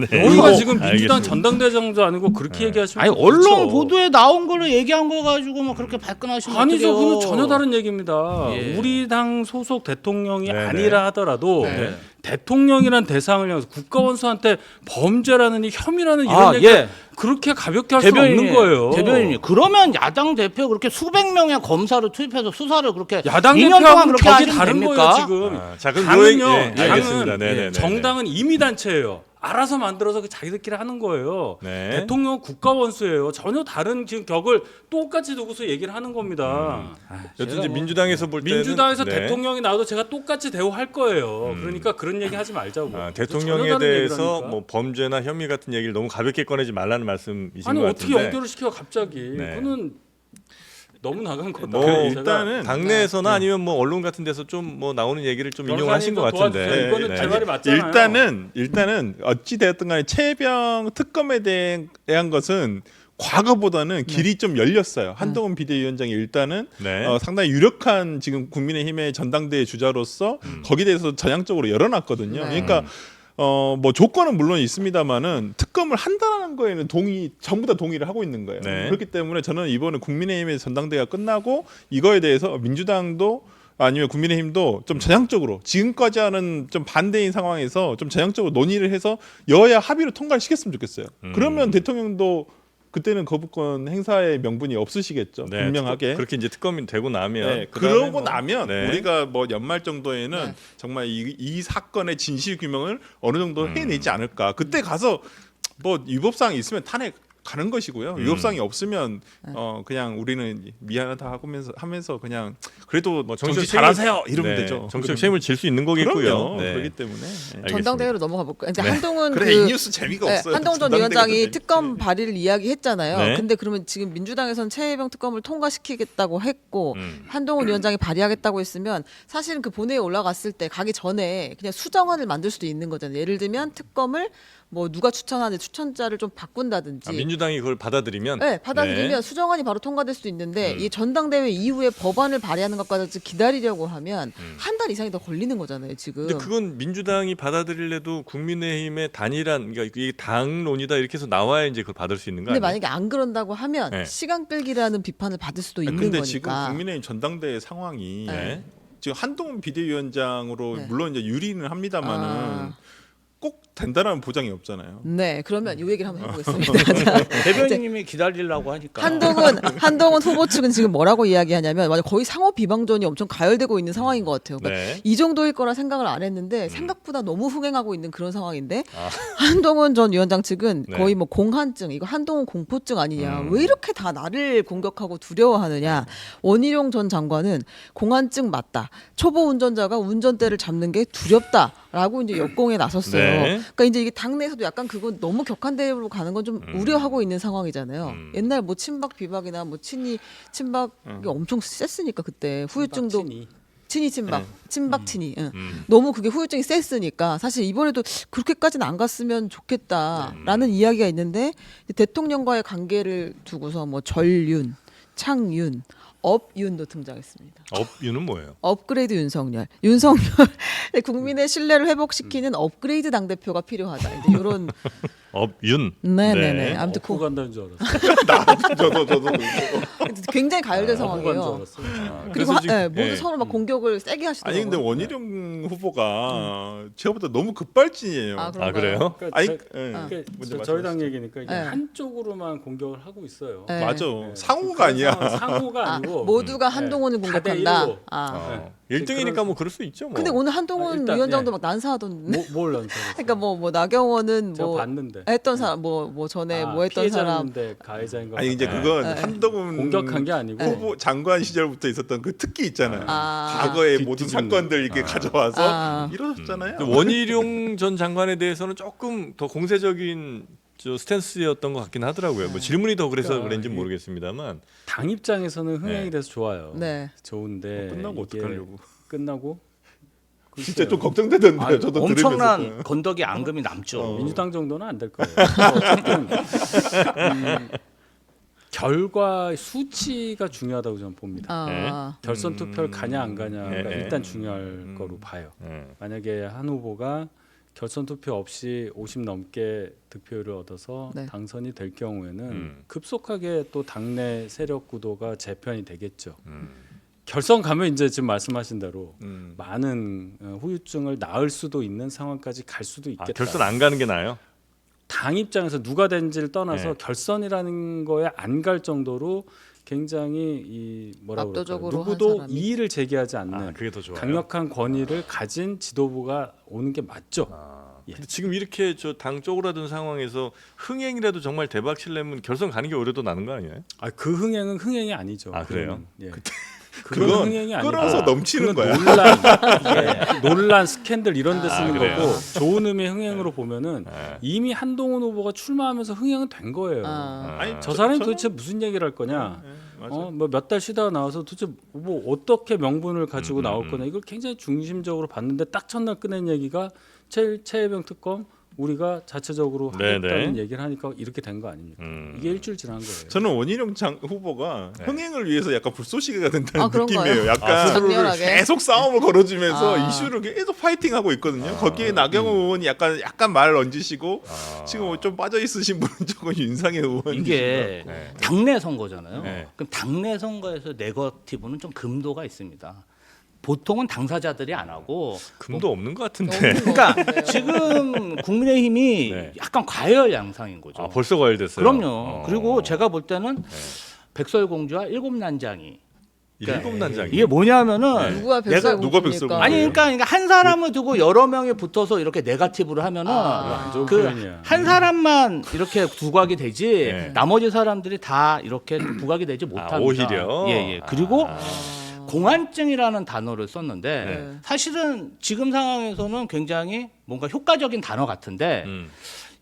네. 여기가 지금 민주당 알겠습니다. 전당대장도 아니고 그렇게 얘기하시면 아니 좀 언론 그렇죠. 보도에 나온 거를 얘기한 거 가지고 막 그렇게 발끈하시면 아니죠. 어떡해요. 그건 전혀 다른 얘기입니다. 예. 우리 당 소속 대통령이 네네. 아니라 하더라도 네. 대통령이란 대상을 향해서 국가원수한테 범죄라는 이 혐의라는 이런 아, 얘기가 예. 그렇게 가볍게 할 수 없는 거예요. 대변인님, 그러면 야당 대표 그렇게 수백 명의 검사를 투입해서 수사를 그렇게 야당 2년 동안 대표하고는 그렇게 격이 하시면 다른 됩니까? 거예요 지금. 자, 그럼 당은요. 요 얘기- 알겠습니다. 당은 네네네. 정당은 임의 단체예요. 알아서 만들어서 그 자기들끼리 하는 거예요. 네. 대통령 국가원수예요. 전혀 다른 지금 격을 똑같이 두고서 얘기를 하는 겁니다. 여튼 이제 민주당에서 볼 때는 민주당에서 네. 대통령이 나와도 제가 똑같이 대우할 거예요. 그러니까 그런 얘기 하지 말자고. 아, 전혀 대통령에 다른 대해서 얘기라니까. 뭐 범죄나 혐의 같은 얘기를 너무 가볍게 꺼내지 말라는 말씀이신 아니 것 어떻게 같은데. 연결을 시켜 갑자기? 네. 그거는 너무 나간 거다. 뭐 제가 일단은 당내에서나 아니면 뭐 언론 같은 데서 좀 뭐 나오는 얘기를 좀 인용하신 것 변호사님 좀 같은데. 도와주세요. 이거는 네. 제 말이 맞잖아요. 일단은 어찌 되었든 간에 최병 특검에 대한 것은 과거보다는 길이 좀 열렸어요. 한동훈 비대위원장이 일단은 네. 상당히 유력한 지금 국민의힘의 전당대회 주자로서 거기에 대해서 전향적으로 열어놨거든요. 네. 그러니까 뭐 조건은 물론 있습니다만은 특검을 한다는 거에는 전부 다 동의를 하고 있는 거예요. 네. 그렇기 때문에 저는 이번에 국민의힘의 전당대회가 끝나고 이거에 대해서 민주당도 아니면 국민의힘도 좀 전향적으로 지금까지 하는 좀 반대인 상황에서 좀 전향적으로 논의를 해서 여야 합의로 통과를 시켰으면 좋겠어요. 그러면 대통령도 그때는 거부권 행사의 명분이 없으시겠죠. 네, 분명하게. 그렇게 이제 특검이 되고 나면 네, 그다음에 그러고 뭐- 나면 네. 우리가 뭐 연말 정도에는 네. 정말 이 사건의 진실 규명을 어느 정도 해내지 않을까. 그때 가서 뭐 위법사항이 있으면 탄핵 가는 것이고요. 위법성이 없으면 그냥 우리는 미안하다 하면서 그냥 그래도 뭐 정치 정치적 잘하세요 이러면 네, 되죠. 정치적 책임을 질 수 있는 거겠고요. 그럼요. 네. 그렇기 때문에 알겠습니다. 전당대회로 넘어가 볼까요? 이제 한동훈 그래 이 뉴스 재미가 없어요. 한동훈 전 전당대회가 위원장이 재밌지. 특검 발의를 이야기했잖아요. 네. 근데 그러면 지금 민주당에서는 최혜병 특검을 통과시키겠다고 했고 음. 한동훈 위원장이 발의하겠다고 했으면 사실은 그 본회의에 올라갔을 때 가기 전에 그냥 수정안을 만들 수도 있는 거잖아요. 예를 들면 특검을 뭐 누가 추천하는 추천자를 좀 바꾼다든지. 민주당이 그걸 받아들이면 네, 받아들이면 수정안이 바로 통과될 수도 있는데 이 전당대회 이후에 법안을 발의하는 것까지 기다리려고 하면 한 달 이상이 더 걸리는 거잖아요, 지금. 근데 그건 민주당이 받아들일래도 국민의힘의 단일한 그러니까 이게 당론이다 이렇게 해서 나와야 이제 그걸 받을 수 있는 거 근데 아니에요? 만약에 안 그런다고 하면 네. 시간 끌기라는 비판을 받을 수도 있는 근데 거니까. 지금 국민의힘 전당대회 상황이 네. 지금 한동훈 비대위원장으로 네. 물론 이제 유리는 합니다만은 아. 꼭 된다는 보장이 없잖아요. 네, 그러면 이 얘기를 한번 해보겠습니다. 대변인님이 기다리려고 하니까. 한동훈 후보 측은 지금 뭐라고 이야기하냐면 완전 거의 상호 비방전이 엄청 가열되고 있는 상황인 것 같아요. 그러니까 네. 이 정도일 거라 생각을 안 했는데 생각보다 너무 흥행하고 있는 그런 상황인데 한동훈 전 위원장 측은 네. 거의 뭐 공한증, 이거 한동훈 공포증 아니냐, 왜 이렇게 다 나를 공격하고 두려워하느냐. 원희룡 전 장관은 공한증 맞다. 초보 운전자가 운전대를 잡는 게 두렵다라고 이제 역공에 나섰어요. 네. 그러니까 이제 이게 당내에서도 약간 그거 너무 격한 대우로 가는 건 좀 우려하고 있는 상황이잖아요. 옛날 뭐 친박 비박이나 뭐 친박이 엄청 셌으니까 그때 후유증도 친이 친박, 친박 친이. 응. 너무 그게 후유증이 셌으니까 사실 이번에도 그렇게까지는 안 갔으면 좋겠다라는 이야기가 있는데 대통령과의 관계를 두고서 뭐 전륜, 창윤, 업윤도 등장했습니다. 업유는 뭐예요? 업그레이드 윤석열 국민의 신뢰를 회복시키는 업그레이드 당 대표가 필요하다. 이제 이런 업윤. 네네네. 아무튼 업고 그 간다는 줄 알았어요. 저도 굉장히 가열된 업고 간줄 상황이에요. 알았어요. 그리고 그래서 지금- 모두 예. 서로 막 공격을 세게 하시더라고요. 아니 근데 원희룡 후보가 제가 볼때 너무 급발진이에요. 아, 아 그런가요? 그래요? 그러니까 아니, 제- 예. 그러니까 먼저 저희 당 말씀하시죠. 얘기니까 이게 네. 한쪽으로만 공격을 하고 있어요. 네. 맞아. 네. 상호가 아니야. 상호가 아니고 모두가 네. 한동훈을 공격한다. 다대일로. 아. 1등이니까 뭐 그럴 수 있죠. 뭐. 근데 오늘 한동훈 일단, 위원장도 예. 막 난사하던데. 뭘 연습? 그러니까 뭐 나경원은 제가 뭐 봤는데. 했던 사람 뭐 전에 뭐 했던 사람. 피해자인데 가해자인 거. 아니 이제 같아요. 그건 네. 한동훈 공격한 게 아니고 후보 장관 시절부터 있었던 그 특기 있잖아요. 아. 과거의 뒤- 모든 뒤집는. 사건들 이렇게 가져와서 아. 이러셨잖아요. 근데 원희룡 전 장관에 대해서는 조금 더 공세적인 저 스탠스였던 것 같긴 하더라고요. 뭐 질문이 더 그래서 그러니까 그런지 이게- 모르겠습니다만. 당 입장에서는 흥행이 네. 돼서 좋아요. 네. 좋은데 끝나고 이게 어떡하려고. 끝나고 진짜 글쎄요. 좀 걱정되던데 아니, 저도 엄청난 들으면서. 건더기 앙금이 남죠. 민주당 정도는 안 될 거예요. 어쨌든 결과 수치가 중요하다고 저는 봅니다. 아. 결선 투표를 가냐 안 가냐가 네, 네. 일단 중요할 거로 봐요. 네. 만약에 한 후보가 결선 투표 없이 50 넘게 득표율을 얻어서 네. 당선이 될 경우에는 음. 급속하게 또 당내 세력 구도가 재편이 되겠죠. 음. 결선 가면 이제 지금 말씀하신 대로 음. 많은 후유증을 낳을 수도 있는 상황까지 갈 수도 아, 있겠다. 결선 안 가는 게 나아요? 당 입장에서 누가 된지를 떠나서 네. 결선이라는 거에 안 갈 정도로 굉장히 이 뭐라 그럴까요? 압도적으로 한 누구도 사람이. 이의를 제기하지 않는 아, 그게 더 좋아요. 강력한 권위를 가진 지도부가 오는 게 맞죠. 예. 근데 지금 이렇게 저 당 쪼그라든 상황에서 흥행이라도 정말 대박 칠려면 결선 가는 게 오히려 더 나는 거 아니에요? 그 흥행은 흥행이 아니죠. 아, 그래요? 예. 그건 흥행이 아니고 끌어서 넘치는 그건 거야. 논란, 스캔들 이런 데 쓰는 그래요? 거고 좋은 의미의 흥행으로 보면은 네. 이미 한동훈 후보가 출마하면서 흥행은 된 거예요. 아. 아니, 저 사람이 저는- 도대체 무슨 얘기를 할 거냐? 맞아. 뭐 몇 달 쉬다가 나와서 도대체 뭐 어떻게 명분을 가지고 나올 음. 거냐? 이걸 굉장히 중심적으로 봤는데 딱 첫날 꺼낸 얘기가 최혜병 특검 우리가 자체적으로 네, 하겠다는 네. 얘기를 하니까 이렇게 된 거 아닙니까? 음. 이게 일주일 지난 거예요. 저는 원희룡 후보가 네. 흥행을 위해서 약간 불쏘시개가 된다는 아, 그런가요? 느낌이에요. 약간 아, 장렬하게. 계속 싸움을 걸어주면서 아. 이슈를 계속 파이팅하고 있거든요. 거기에 나경원 의원이 약간 말을 얹으시고 지금 좀 빠져 있으신 분은 조금 윤상현 의원이 이게 네. 당내 선거잖아요. 네. 그럼 당내 선거에서 네거티브는 좀 금도가 있습니다. 보통은 당사자들이 안 하고 금도 없는 것 같은데. 없는 거 그러니까 같은데요. 지금 국민의힘이 네. 약간 과열 양상인 거죠. 아, 벌써 과열됐어요. 그럼요. 그리고 제가 볼 때는 네. 백설공주와 일곱 난장이 일곱 난장이. 이게 뭐냐면은 누가 내가 백설 누가 백설 공주입니까? 아니 그러니까 한 사람을 두고 여러 명이 붙어서 이렇게 네거티브를 하면은 안 좋은 그 표현이야. 한 사람만 이렇게 부각이 되지 네. 나머지 사람들이 다 이렇게 부각이 되지 못합니다. 오히려. 예. 그리고 아. 공안증이라는 단어를 썼는데 네. 사실은 지금 상황에서는 굉장히 뭔가 효과적인 단어 같은데 음.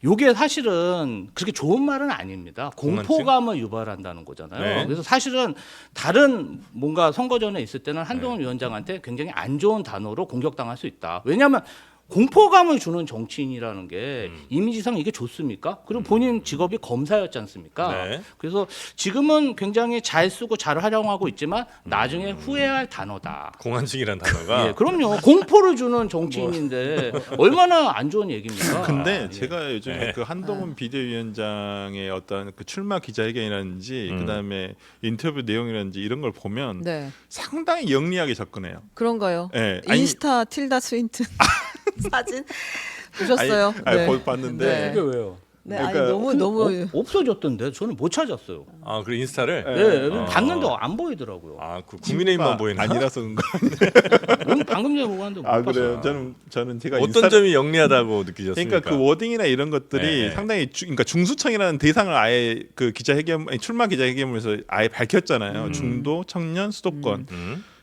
요게 사실은 그렇게 좋은 말은 아닙니다. 공안증? 공포감을 유발한다는 거잖아요. 네. 그래서 사실은 다른 뭔가 선거전에 있을 때는 한동훈 위원장한테 굉장히 안 좋은 단어로 공격당할 수 있다. 왜냐하면 공포감을 주는 정치인이라는 게 이미지상 이게 좋습니까? 그리고 본인 직업이 검사였지 않습니까? 네. 그래서 지금은 굉장히 잘 쓰고 잘 활용하고 있지만 나중에 후회할 단어다. 공안증이란 단어가 예, 그럼요. 공포를 주는 정치인인데 얼마나 안 좋은 얘기입니까? 근데 예. 제가 요즘에 네. 그 한동훈 비대위원장의 어떤 그 출마 기자회견이라든지 그다음에 인터뷰 내용이라든지 이런 걸 보면 네. 상당히 영리하게 접근해요. 그런가요? 예. 아니, 인스타 틸다 스윈튼 사진 보셨어요? 봤는데 네. 이게 왜요? 네, 그러니까 아니 너무 없어졌던데 저는 못 찾았어요. 아, 그 인스타를 예, 봤는데 안 보이더라고요. 아, 그 국민의힘만 보이나? 아니라서 그런가? 방금 전에 보고 왔는데 못 아 봤어요. 그래요. 저는 제가 어떤 점이 영리하다고 느끼셨습니까? 그러니까 그 워딩이나 이런 것들이 네. 상당히 그러니까 중수청이라는 대상을 아예 그 기자회견 아니, 출마 기자회견에서 아예 밝혔잖아요. 중도, 청년, 수도권.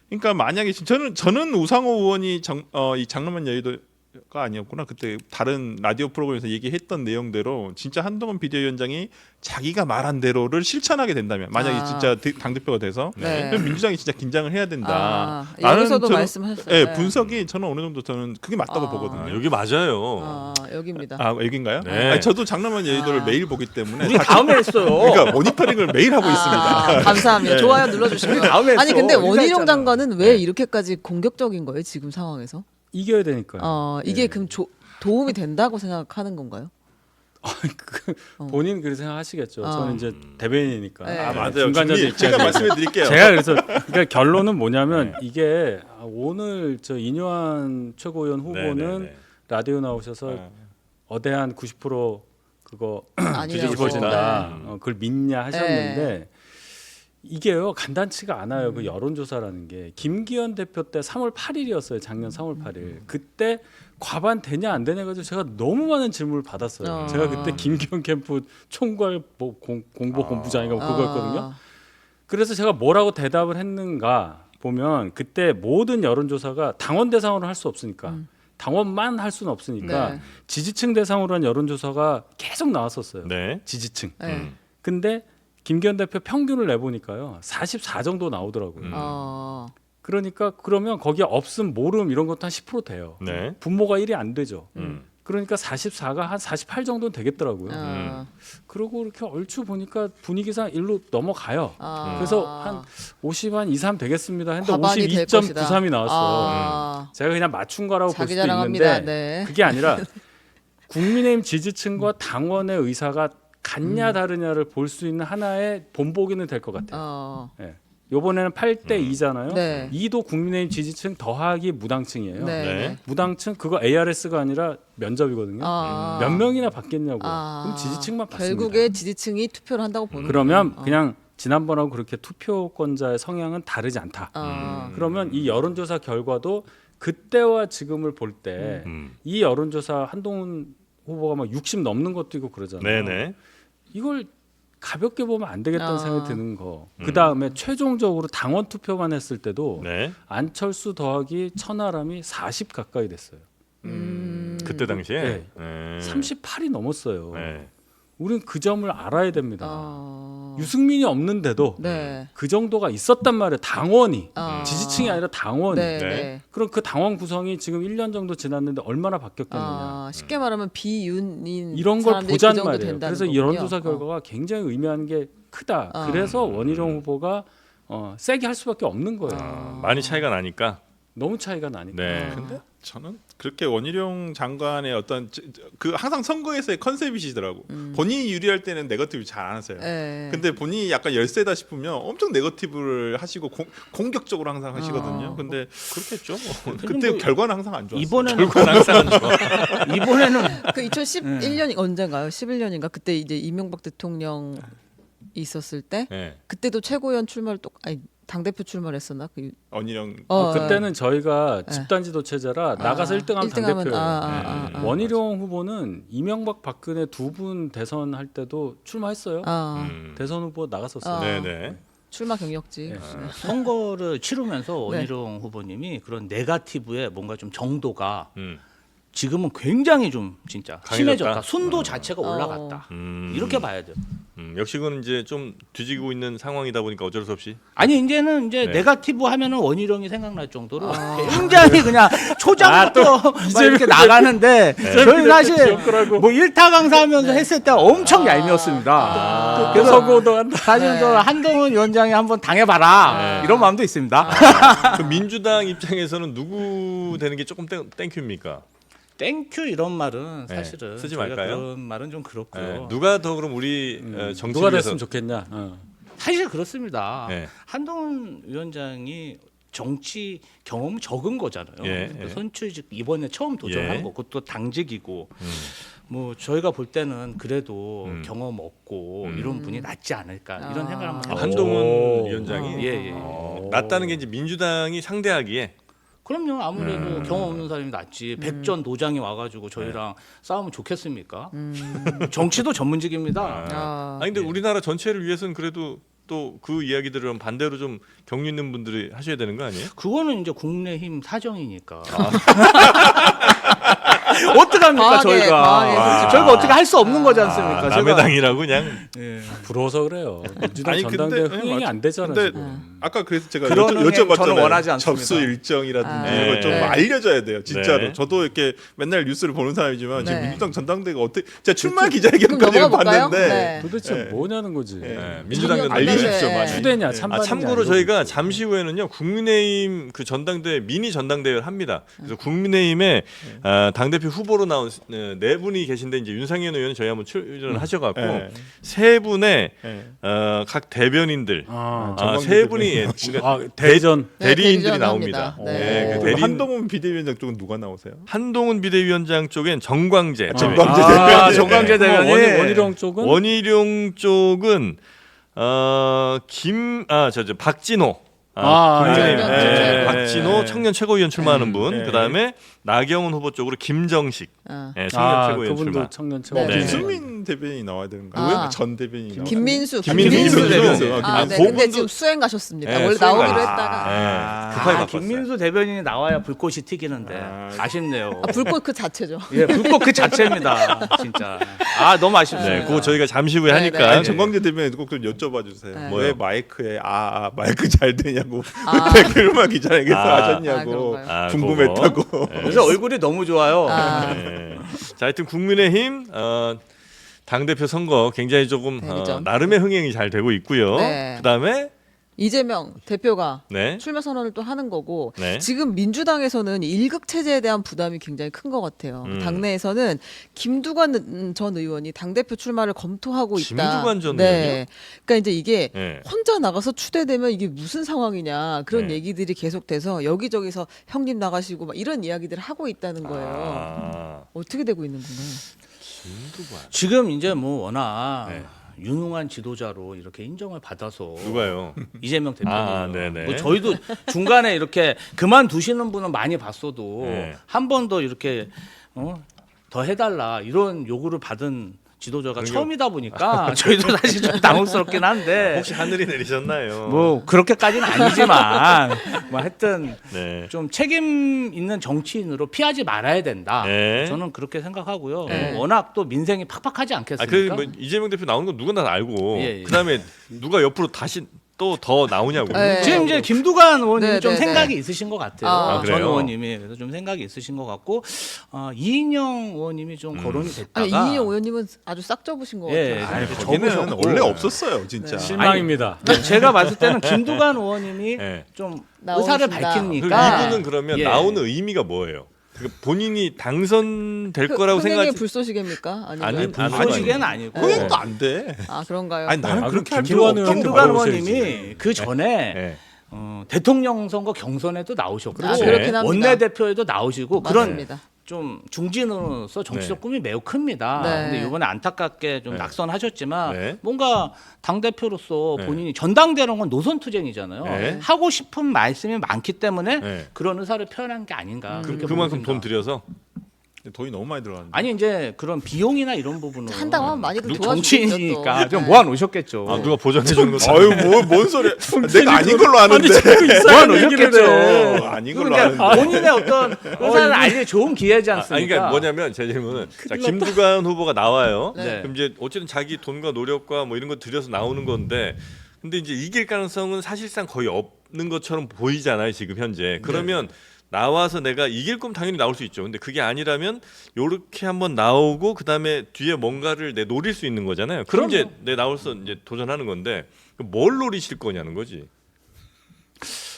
그러니까 만약에 저는 우상호 의원이 이 장로만 여의도가 아니었구나. 그때 다른 라디오 프로그램에서 얘기했던 내용대로 진짜 한동훈 비대위원장이 자기가 말한 대로를 실천하게 된다면 만약에 진짜 당 대표가 돼서 네. 그럼 민주당이 진짜 긴장을 해야 된다. 여기서도 저는- 말씀하셨어요. 예, 네. 분석이 저는 어느 정도 저는 그게 맞다고 보거든요. 아, 여기 맞아요. 여기입니다. 아 여긴가요? 네. 아니, 저도 장남한 여의도를 매일 보기 때문에 우리 다음에 했어요. 그러니까 모니터링을 매일 하고 있습니다. 감사합니다. 네. 좋아요 눌러주시고요. 다음에 아니 했어. 근데 우리가 원희룡 했잖아. 장관은 왜 이렇게까지 공격적인 거예요 지금 상황에서? 이겨야 되니까요. 이게 그럼 도움이 된다고 생각하는 건가요? 본인 그렇게 생각하시겠죠. 어. 저는 이제 대변인이니까. 네. 아 맞아요. 중간자들 제가 말씀해 드릴게요. 제가 그래서 그러니까 결론은 뭐냐면 이게 오늘 저 이뇨한 최고위원 후보는 네네네. 라디오 나오셔서 어대한 90% 그거 아니라고. 뒤집어진다. 네. 그걸 믿냐 하셨는데 이게요 간단치가 않아요. 그 여론조사라는 게 김기현 대표 때 3월 8일이었어요. 작년 3월 8일. 그때 과반 되냐 안 되냐 가지고 제가 너무 많은 질문을 받았어요. 제가 그때 김기현 캠프 총괄 공보 본부장인가 뭐 그거였거든요. 그래서 제가 뭐라고 대답을 했는가 보면 그때 모든 여론조사가 당원 대상으로 할 수 없으니까 당원만 할 수는 없으니까 네. 지지층 대상으로 한 여론조사가 계속 나왔었어요. 네. 지지층. 네. 근데 김기현 대표 평균을 내보니까요 44 정도 나오더라고요. 그러니까 그러면 거기에 없음 모름 이런 것도 한 10% 돼요. 네. 분모가 1이 안 되죠. 음. 그러니까 44가 한 48 정도는 되겠더라고요. 그러고 이렇게 얼추 보니까 분위기상 일로 넘어가요. 그래서 한 50, 한 2, 3 되겠습니다 했는데 과반이 될 것이다. 52.93이 나왔어. 제가 그냥 맞춘 거라고 볼 자기 수도 자랑합니다. 있는데 네. 그게 아니라 국민의힘 지지층과 당원의 의사가 같냐 다르냐를 볼 수 있는 하나의 본보기는 될 것 같아요. 예. 이번에는 8대 2잖아요. 네. 2도 국민의힘 지지층 더하기 무당층이에요. 네. 네. 무당층 그거 ARS가 아니라 면접이거든요. 몇 명이나 받겠냐고. 그럼 지지층만 받습니다. 결국에 지지층이 투표를 한다고 보는 그러면 그냥 지난번하고 그렇게 투표권자의 성향은 다르지 않다. 그러면 이 여론조사 결과도 그때와 지금을 볼 때 이 여론조사 한동훈 후보가 막 60 넘는 것도 있고 그러잖아요. 네네. 이걸 가볍게 보면 안 되겠다는 생각이 드는 거. 그 다음에 최종적으로 당원 투표만 했을 때도 네. 안철수 더하기 천하람이 40 가까이 됐어요. 그때 당시에 네. 네. 38이 넘었어요. 네. 우리는 그 점을 알아야 됩니다. 거. 유승민이 없는데도 네. 그 정도가 있었단 말이에요. 당원이 지지층이 아니라 당원이. 네. 네. 네. 그럼 그 당원 구성이 지금 1년 정도 지났는데 얼마나 바뀌었겠느냐. 쉽게 말하면 비윤인 이런 걸 사람들이 보잔 그 정도 말이에요. 된다는 그래서 거군요. 여론조사 결과가 굉장히 의미하는 게 크다. 그래서 원희룡 후보가 세게 할 수밖에 없는 거예요. 많이 차이가 나니까. 너무 차이가 나니까. 네. 근데 저는 그렇게 원희룡 장관의 어떤 그 항상 선거에서의 컨셉이시더라고. 본인이 유리할 때는 네거티브 잘 안 하세요. 네. 근데 본인이 약간 열세다 싶으면 엄청 네거티브를 하시고 공격적으로 항상 하시거든요. 근데 그렇겠죠. 그때 결과는 항상 안 좋았어요. 이번에는 항상 안 좋아. 이번에는 그 2011년이 언젠가요? 11년인가? 그때 이제 이명박 대통령 있었을 때 네. 그때도 최고위원 출마를 당 대표 출마를 했었나? 그 언니랑 그때는 저희가 네. 집단 지도 체제라 나가서 1등하면 당 대표예요. 원희룡 후보는 이명박 박근혜 두 분 대선 할 때도 출마했어요. 대선 후보 나갔었어요. 네네. 출마 경력지. 네. 선거를 치르면서 네. 원희룡 후보님이 그런 네거티브의 뭔가 좀 정도가 음. 지금은 굉장히 좀 진짜 강해졌다? 심해졌다. 순도 자체가 올라갔다. 음. 이렇게 봐야 돼요. 역시 그건 이제 좀 뒤지고 있는 상황이다 보니까 어쩔 수 없이. 아니 이제는 이제 네. 네거티브 하면은 원희룡이 생각날 정도로 굉장히 그냥 초장부터 막 이렇게 나가는데 저희 사실 뭐 일타 강사하면서 했을 때 엄청 얄미웠습니다. 그래서 서고도 한다. 사실 네. 저 한동훈 위원장이 한번 당해봐라 이런 마음도 있습니다. 그 민주당 입장에서는 누구 되는 게 조금 땡큐입니까? 땡큐 이런 말은 네, 사실은 쓰지 저희가 말까요? 그런 말은 좀 그렇고요. 네. 누가 더 그럼 우리 정치 누가 위해서 됐으면 좋겠냐. 사실 그렇습니다. 네. 한동훈 위원장이 정치 경험 적은 거잖아요. 예, 예. 선출직 이번에 처음 도전한 예. 거고 또 당직이고 뭐 저희가 볼 때는 그래도 경험 없고 이런 분이 낫지 않을까 이런 생각을 한번 해봤죠. 한동훈 오. 위원장이 예. 낫다는 게 이제 민주당이 상대하기에 그럼요. 아무래도 경험 없는 사람이 낫지. 백전 도장이 와가지고 저희랑 싸우면 좋겠습니까? 정치도 전문직입니다. 아니 근데 우리나라 전체를 위해서는 그래도 또 그 이야기들은 반대로 좀 경륜 있는 분들이 하셔야 되는 거 아니에요? 그거는 이제 국내힘 사정이니까. 어떡합니까 저희가? 저희가 어떻게 할 수 없는 거지 않습니까? 남의 당이라고 그냥 예. 부러워서 그래요. 민주당 아니, 전당대회 근데- 흥행이 안 되잖아 근데 지금. 아까 그래서 제가 그런 흥행 여쭤봤잖아요. 저는 원하지 않습니다. 접수 일정이라든지 아. 이런 걸 좀 네. 알려줘야 돼요. 진짜로. 네. 저도 이렇게 맨날 뉴스를 보는 사람이지만 지금 네. 민주당 전당대회가 어떻게 제가 출마 그럼 기자회견까지 넘어가 볼까요? 봤는데 네. 도대체 네. 뭐냐는 거지. 네, 민주당 전혀 알리십시오. 네. 많이. 추대냐 네. 찬반이냐. 참고로 이러고 저희가 있지. 잠시 후에는요 국민의힘 그 전당대회 미니 전당대회를 합니다. 그래서 국민의힘에 당 대표 후보로 나온 네 분이 계신데 이제 윤상현 의원이 저희 한번 출연을 하셔갖고 네. 세 분의 네. 각 대변인들 전광대 세 분이 예, 그러니까 대전 네, 대리인들이 대리전 나옵니다. 합니다. 네, 네. 그 그럼 대리인 한동훈 비대위원장 쪽은 누가 나오세요? 한동훈 비대위원장 쪽엔 정광재, 정광재 아, 정광재 대변인. 원희룡 쪽은 원희룡 쪽은 저 박진호. 국민의힘. 네, 네. 박진호 청년 최고위원 출마하는 분. 네. 그다음에 나경원 후보 쪽으로 김정식 청년 최고위원 그분도 출마. 청년 네. 최고위원. 김수민 대변인이 나와야 되는 아. 거예요? 전 대변인이 나와야 김민수. 김민수 대변인. 네. 그분도- 근데 지금 수행 가셨습니다. 네, 원래 수행 나오기로 가- 했다가 네, 급하게 바꿨어요. 김민수 대변인이 나와야 불꽃이 튀기는데 아쉽네요. 불꽃 그 자체죠. 예, 불꽃 그 자체입니다. 진짜. 아 너무 아쉽네요. 네, 그거 저희가 잠시 후에 네, 하니까 네. 아니, 정광재 대변인 꼭 좀 여쭤봐 주세요. 네. 왜 마이크에 마이크 잘 되냐고 아. 댓글만 기자에게서 아. 하셨냐고 그런가요? 궁금했다고. 그거. 네. 요새 얼굴이 너무 좋아요. 네. 자, 하여튼 국민의힘 당 대표 선거 굉장히 조금 대리전. 나름의 흥행이 잘 되고 있고요. 네. 그다음에 이재명 대표가 네. 출마 선언을 또 하는 거고 네. 지금 민주당에서는 일극 체제에 대한 부담이 굉장히 큰 것 같아요. 당내에서는 김두관 전 의원이 당 대표 출마를 검토하고 있다. 김두관 전 네. 의원이요? 그러니까 이제 이게 네. 혼자 나가서 추대되면 이게 무슨 상황이냐 그런 네. 얘기들이 계속돼서 여기저기서 형님 나가시고 막 이런 이야기들을 하고 있다는 거예요. 아, 어떻게 되고 있는 건가요? 김두관. 지금 이제 뭐 워낙 네. 유능한 지도자로 이렇게 인정을 받아서 누가요? 이재명 대표님. 아, 네네. 뭐 저희도 중간에 이렇게 그만두시는 분은 많이 봤어도 네. 한 번 더 이렇게 더 해달라 이런 요구를 받은 지도자가 그러게요. 처음이다 보니까 저희도 사실 좀 당혹스럽긴 한데 혹시 하늘이 내리셨나요? 뭐 그렇게까지는 아니지만 뭐 하여튼 네. 좀 책임 있는 정치인으로 피하지 말아야 된다. 네. 저는 그렇게 생각하고요. 네. 워낙 또 민생이 팍팍하지 아, 않겠습니까? 뭐 이재명 대표 나오는 건 누구나 다 알고. 예, 예. 그다음에 누가 옆으로 다시 또 더 나오냐고. 네. 지금 이제 김두관 의원님이 네, 좀 네, 생각이 네. 있으신 것 같아요. 아, 전 그래요? 의원님이 그래서 좀 생각이 있으신 것 같고 이인영 의원님이 좀 거론이 됐다가 아니 이인영 의원님은 아주 싹 접으신 것 예, 같아요. 예, 거기는 접으셨고. 원래 없었어요, 진짜. 네. 실망입니다. 제가 봤을 때는 김두관 의원님이 네. 좀 나오신다. 의사를 그럼 밝히니까 이분은 그러면 예. 나오는 의미가 뭐예요? 그러니까 본인이 당선될 거라고 흥행의 생각하지 불쏘시개입니까? 아니면 아니, 불쏘시개는 아니고 흥행도 안 돼. 아 그런가요? 아니 나는 아, 그렇게 그럼 할 필요 김두관 없다고 김두관 봐요. 의원님이 그 전에 네. 대통령 선거 경선에도 나오셨고 아, 그렇긴 합니다. 원내대표에도 나오시고 그런 맞습니다. 좀 중진으로서 정치적 네. 꿈이 매우 큽니다. 네. 근데 이번에 안타깝게 좀 네. 낙선하셨지만 네. 뭔가 당 대표로서 네. 본인이 전당대회라는 건 노선 투쟁이잖아요. 네. 하고 싶은 말씀이 많기 때문에 네. 그런 의사를 표현한 게 아닌가. 그렇게 그만큼 보여집니다. 돈 들여서 돈이 너무 많이 들어가는데. 아니 이제 그런 비용이나 이런 부분은 한다고 하면 많이들 누구 도와주겠죠, 정치인이니까 또. 좀 네. 모아 놓으셨겠죠. 아, 누가 보전해 주는 거. 아유 뭔 소리야? 내가 아닌 걸로 아는데. 모아 놓으셨겠죠. 아닌 걸로 그러니까 아는데. 본인의 어떤 의사를 알릴 좋은 기회지 않습니까? 아니 그러니까 뭐냐면 제 질문은 자, 김두관 후보가 나와요. 네. 그럼 이제 어쨌든 자기 돈과 노력과 뭐 이런 거 들여서 나오는 건데, 근데 이제 이길 가능성은 사실상 거의 없는 것처럼 보이잖아요 지금 현재. 그러면 나와서 내가 이길 거면 당연히 나올 수 있죠. 근데 그게 아니라면 요렇게 한번 나오고 그다음에 뒤에 뭔가를 내 노릴 수 있는 거잖아요. 그럼 이제 내 나와서 이제 도전하는 건데 뭘 노리실 거냐는 거지.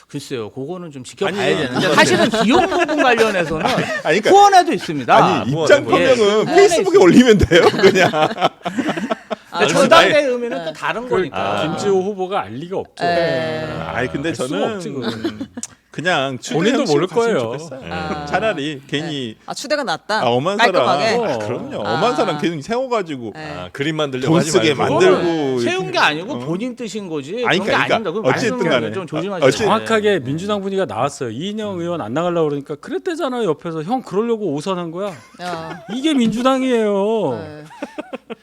글쎄요, 그거는 좀 지켜봐야 아니, 되는데 사실은 비용 부분 관련해서는 아니, 그러니까- 후원에도 있습니다. 아니 뭐 입장 하는 거예요? 표명은 예. 페이스북에 올리면 돼요. 그냥. 근데 아니, 전당대 의미는 또 다른 그러니까 거니까. 김지호 후보가 알 리가 없죠. 네. 아니 근데 알 수가 저는 없지, 그건. 그냥 본인도 모를 거예요. 차라리 괜히 아 추대가 낫다. 엄한 사람. 깔끔하게. 그럼요. 아. 엄한 사람 괜히 세워가지고 네. 아, 그림 만들려고 돈 하지 쓰게 말고. 만들고 그거는 세운 이렇게. 게 아니고 본인 뜻인 거지. 아니, 그런 게 그러니까 아닙니다. 그거 어쨌든 말씀을 간에. 좀 조심하셔야 어쨌든- 돼요. 정확하게 민주당 분위기가 나왔어요. 이인영 의원 안 나가려고 그러니까 그랬대잖아요. 옆에서 형 그러려고 오선한 거야. 야. 이게 민주당이에요. 네.